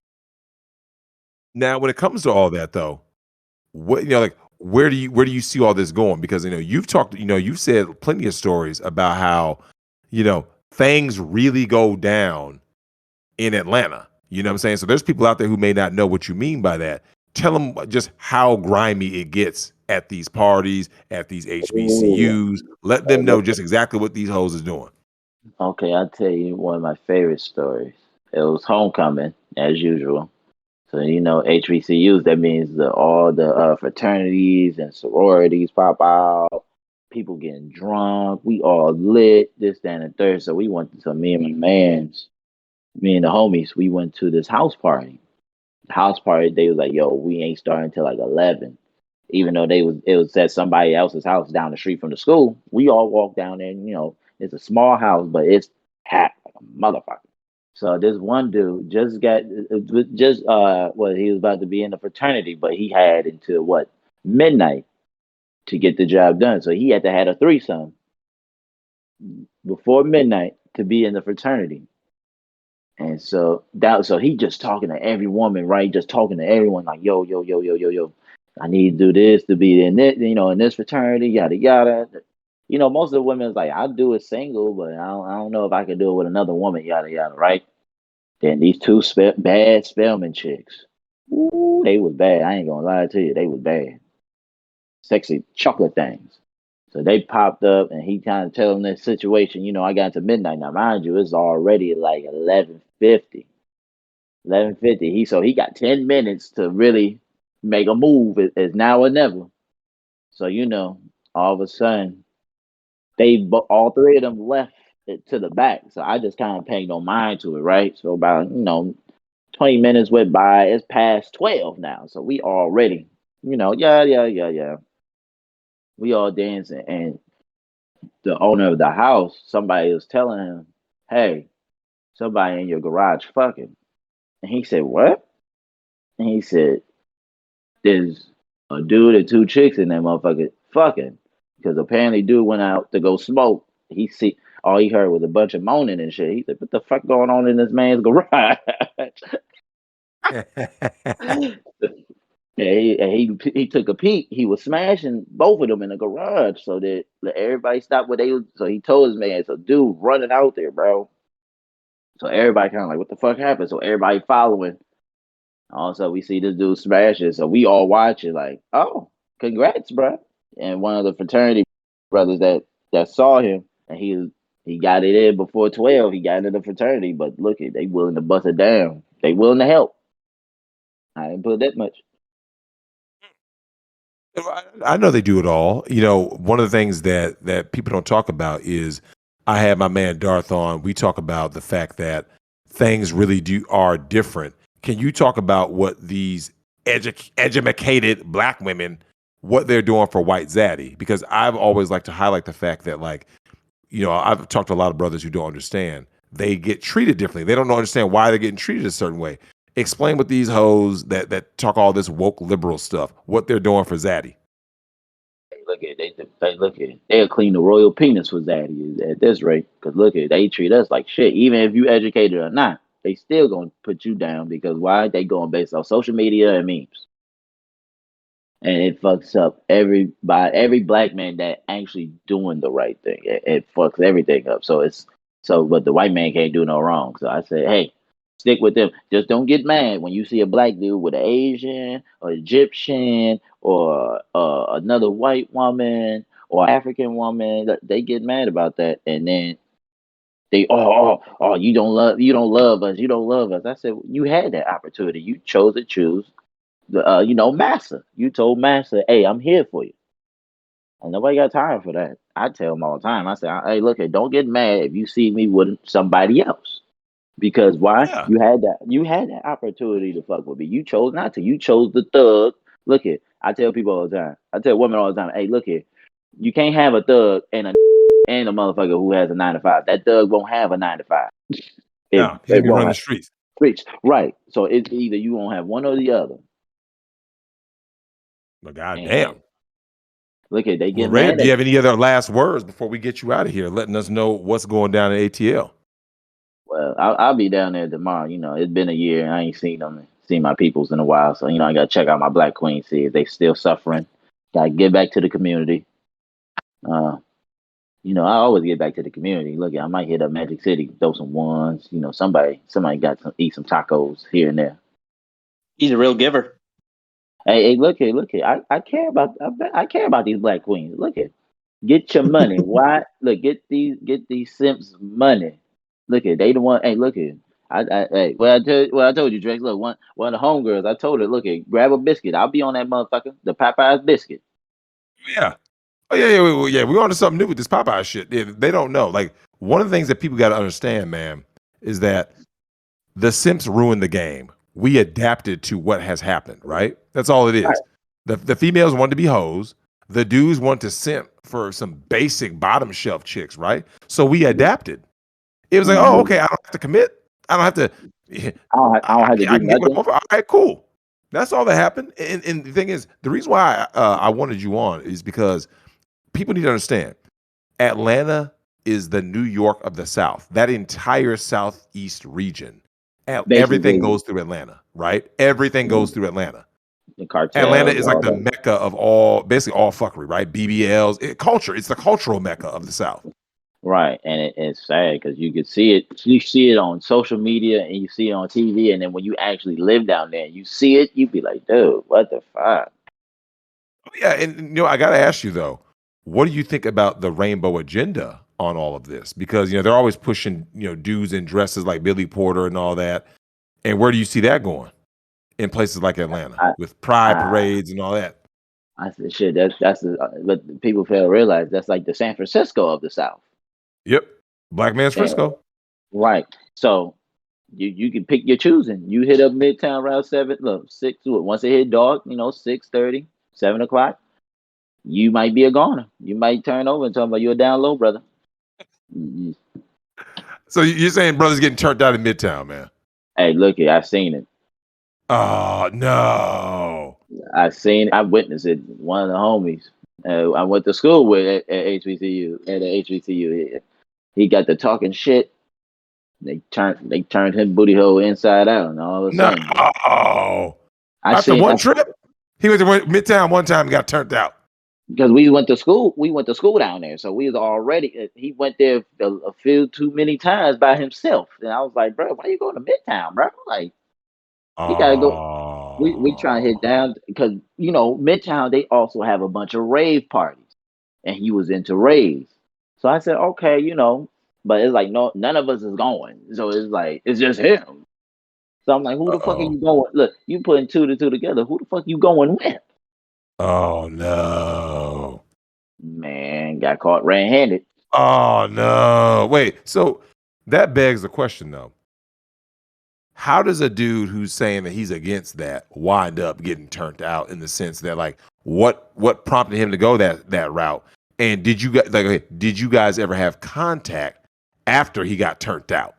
Now, when it comes to all that, though, what like where do you see all this going? Because you've talked, you've said plenty of stories about how things really go down in Atlanta. You know what I'm saying? So there's people out there who may not know what you mean by that. Tell them just how grimy it gets at these parties, at these Ooh. HBCUs. Let them know just exactly what these hoes is doing. Okay, I'll tell you one of my favorite stories. It was homecoming, as usual. So HBCUs. That means all the fraternities and sororities pop out. People getting drunk. We all lit. This, that, and the third. So we went to me and the homies. We went to this house party. House party. They was like, "Yo, we ain't starting till like 11." Even though it was at somebody else's house down the street from the school. We all walked down there. And, it's a small house, but it's packed like a motherfucker. So this one dude he was about to be in the fraternity, but he had until midnight to get the job done. So he had to have a threesome before midnight to be in the fraternity. And so he just talking to every woman, right? Just talking to everyone like, yo, yo, yo, yo, yo, yo. I need to do this to be in it, in this fraternity, yada yada. Most of the women is like, I'll do it single, but I don't know if I could do it with another woman, yada yada, right? Then these two bad Spelman chicks. Ooh, they was bad. I ain't gonna lie to you, they was bad. Sexy chocolate things. So they popped up and he kind of tell them this situation. I got to midnight. Now, mind you, it's already like 11:50. 11:50. He got 10 minutes to really make a move. It's now or never. So all of a sudden, all three of them left it to the back. So I just kind of paid no mind to it, right? So about 20 minutes went by. It's past 12 now. So we already, yeah, yeah, yeah, yeah. We all dancing. And the owner of the house, somebody was telling him, hey, somebody in your garage fucking. And he said, what? And he said, there's a dude and two chicks in that motherfucker fucking. Because apparently dude went out to go smoke. All he heard was a bunch of moaning and shit. He said, what the fuck going on in this man's garage? He took a peek. He was smashing both of them in the garage, so that everybody stopped what they was. So he told his man, "So dude, running out there, bro." So everybody kind of like, "What the fuck happened?" So everybody following. Also, we see this dude smashing. So we all watching, like, "Oh, congrats, bro!" And one of the fraternity brothers that saw him, and he got it in before 12. He got into the fraternity, but look, they willing to bust it down. They willing to help. I didn't put that much. I know they do it all. One of the things that people don't talk about is I had my man Darth on. We talk about the fact that things really are different. Can you talk about what these educated black women, what they're doing for white zaddy? Because I've always liked to highlight the fact that, like, I've talked to a lot of brothers who don't understand. They get treated differently. They don't understand why they're getting treated a certain way. Explain what these hoes that talk all this woke liberal stuff, what they're doing for zaddy. Look at it. They'll clean the royal penis for zaddy at this rate. Cause look at it, they treat us like shit. Even if you educated or not, they still gonna put you down because why? They going based off social media and memes. And it fucks up every black man that actually doing the right thing. It fucks everything up. But the white man can't do no wrong. So I said, hey, stick with them. Just don't get mad when you see a black dude with an Asian or Egyptian or another white woman or African woman. They get mad about that, and then you don't love us, you don't love us. I said, you had that opportunity. You chose to choose the Massa. You told Massa, hey, I'm here for you. And nobody got time for that. I tell them all the time. I say, hey, look, don't get mad if you see me with somebody else. Because why? Yeah. You had that opportunity to fuck with me. You chose not to. You chose the thug. Look it. I tell people all the time. I tell women all the time, hey, look here. You can't have a thug and a motherfucker who has a 9 to 5. That thug won't have a 9 to 5. No, he's gonna be running the streets. Right. So it's either you won't have one or the other. But goddamn. Look at they get Red, mad. do you have any other last words before we get you out of here, letting us know what's going down at ATL? Well, I'll be down there tomorrow. It's been a year. I ain't seen my peoples in a while. So, I got to check out my Black Queen, see if they still suffering. Got to get back to the community. I always get back to the community. Look, I might hit up Magic City, throw some ones. Somebody got to eat some tacos here and there. He's a real giver. Hey, look here. I care about these Black Queens. Look here. Get your money. Why? Look, get these simps money. Look at they the one. Hey, look at I told you, Drake. Look, one of the homegirls. I told her, look at grab a biscuit. I'll be on that motherfucker. The Popeyes biscuit. Yeah. Oh yeah. We're on to something new with this Popeye shit. They don't know. Like one of the things that people got to understand, man, is that the simps ruined the game. We adapted to what has happened, right? That's all it is. Right. The females want to be hoes. The dudes want to simp for some basic bottom shelf chicks, right? So we adapted. It was like, oh, okay, I don't have to commit. I don't have to. I don't have to do nothing. All right, cool. That's all that happened. And the thing is, the reason why I wanted you on is because people need to understand Atlanta is the New York of the South. That entire Southeast region. Everything goes through Atlanta, right? Everything goes through Atlanta. The cartel. Atlanta is like the mecca of basically all fuckery, right? BBLs, culture. It's the cultural mecca of the South. Right, and it's sad because you could see it. You see it on social media and you see it on TV, and then when you actually live down there, you see it. You be like, dude, what the fuck? Yeah, and I got to ask you though, what do you think about the rainbow agenda on all of this? Because they're always pushing dudes in dresses like Billy Porter and all that. And where do you see that going in places like Atlanta with pride parades and all that? I said, shit. But people fail to realize that's like the San Francisco of the South. Yep, Black man's Frisco. Right. So you can pick your choosing. You hit up Midtown Route 7. Look, 6. Once it hit dark, 6:30, 7 o'clock. You might be a goner. You might turn over and talk about you're down low, brother. So you're saying brothers getting turned out in Midtown, man? Hey, look, I've seen it. Oh no! I witnessed it. One of the homies I went to school with at HBCU. He got to talking shit. They turned his booty hole inside out, and all of a sudden, after one trip, he went to Midtown one time and got turned out. Because we went to school down there, so we was already. He went there a few too many times by himself, and I was like, bro, why you going to Midtown, bro? Like, you gotta go. We try to hit down because Midtown they also have a bunch of rave parties, and he was into raves. So I said, okay, but it's like no, none of us is going. So it's like it's just him. So I'm like, who the fuck are you going? Look, you putting 2 to 2 together. Who the fuck you going with? Oh no, man, got caught red-handed. Oh no! Wait, so that begs the question though. How does a dude who's saying that he's against that wind up getting turned out in the sense that like what prompted him to go that route? And did you guys ever have contact after he got turned out?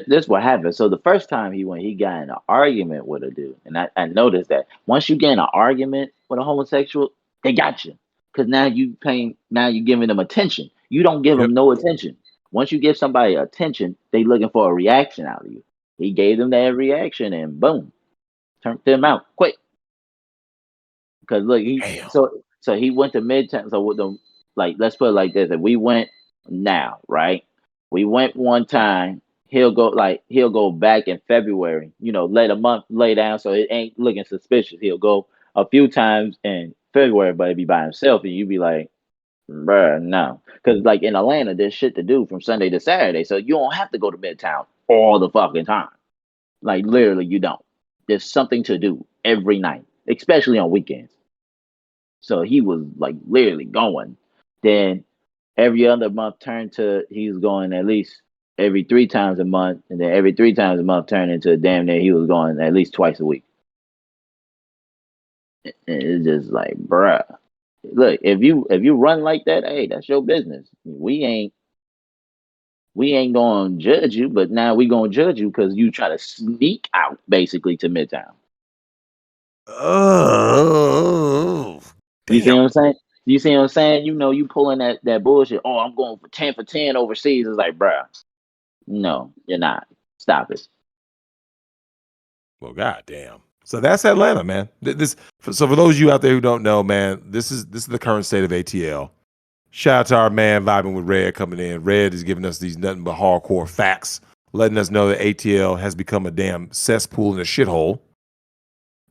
This what happened. So the first time he went, he got in an argument with a dude, and I noticed that once you get in an argument with a homosexual, they got you because now you're giving them attention. You don't give them no attention. Once you give somebody attention, they looking for a reaction out of you. He gave them that reaction, and boom, turned them out quick. Because look, so he went to Midtown. So with them, like, let's put it like this: if we went now, right? We went one time. He'll go back in February. Let a month lay down, so it ain't looking suspicious. He'll go a few times in February, but it'd be by himself, and you'd be like, Bruh, no. Because, like, in Atlanta, there's shit to do from Sunday to Saturday. So you don't have to go to Midtown all the fucking time. Like, literally, you don't. There's something to do every night, especially on weekends. So he was, like, literally going. Then every other month turned to he was going at least every 3 times a month. And then every 3 times a month turned into damn near he was going at least twice a week. And it's just like, bruh. Look, if you run like that, hey, that's your business. We ain't gonna judge you, but now we gonna judge you because you try to sneak out basically to Midtown. Oh, You see damn. what I'm saying? You see what I'm saying? You know, you pulling that bullshit. Oh, I'm going for 10 overseas. It's like, bruh, no, you're not. Stop it. Well, goddamn. So that's Atlanta, man. So for those of you out there who don't know, man, this is the current state of ATL. Shout out to our man vibing with Red coming in. Red is giving us these nothing but hardcore facts, letting us know that ATL has become a damn cesspool and a shithole.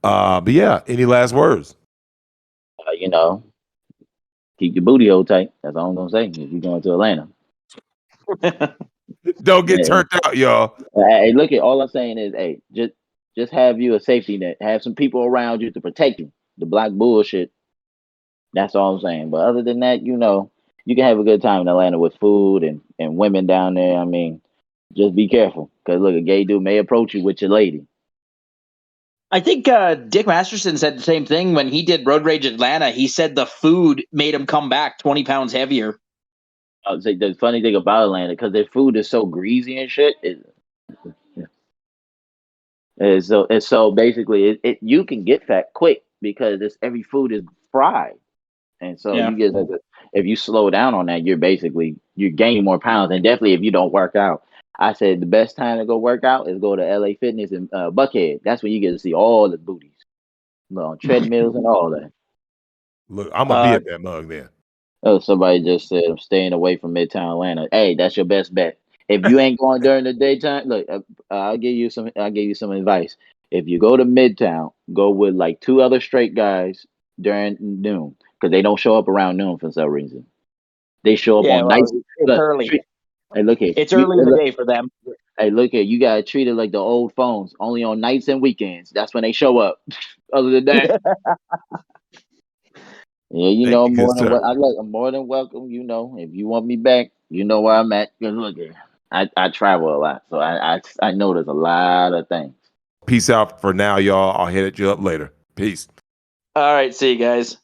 But yeah, any last words? You know, keep your booty hole tight. That's all I'm gonna say. If you're going to Atlanta, Don't get yeah. turned out, y'all. Hey, look at all I'm saying is, hey, just have you a safety net. Have some people around you to protect you. The black bullshit. That's all I'm saying. But other than that, you know, you can have a good time in Atlanta with food and women down there. I mean, just be careful because look, a gay dude may approach you with your lady. I think Dick Masterson said the same thing when he did Road Rage Atlanta. He said the food made him come back 20 pounds heavier. I would say the funny thing about Atlanta because their food is so greasy and shit. So basically, you can get fat quick because every food is fried. And so Yeah. you get if you slow down on that, you're gaining more pounds. And definitely if you don't work out. I said the best time to go work out is go to LA Fitness and Buckhead. That's when you get to see all the booties. On treadmills and all that. Look, I'm gonna be at that mug then. Oh, somebody just said I'm staying away from Midtown Atlanta. Hey, that's your best bet. If you ain't going during the daytime, look, I'll give you some advice. If you go to Midtown, go with like 2 other straight guys during noon because they don't show up around noon for some reason. They show up Yeah, on well, nights. it's Look, early. hey, look here. It's early in the day for them. Hey, look here. You gotta treat it like the old phones, only on nights and weekends. That's when they show up. Other than that, yeah, you Thank know, you, good sir. I'm more than welcome. You know, if you want me back, you know where I'm at. 'Cause look here, I travel a lot, so I know there's a lot of things. Peace out for now, y'all. I'll hit you up later. Peace. All right, see you guys.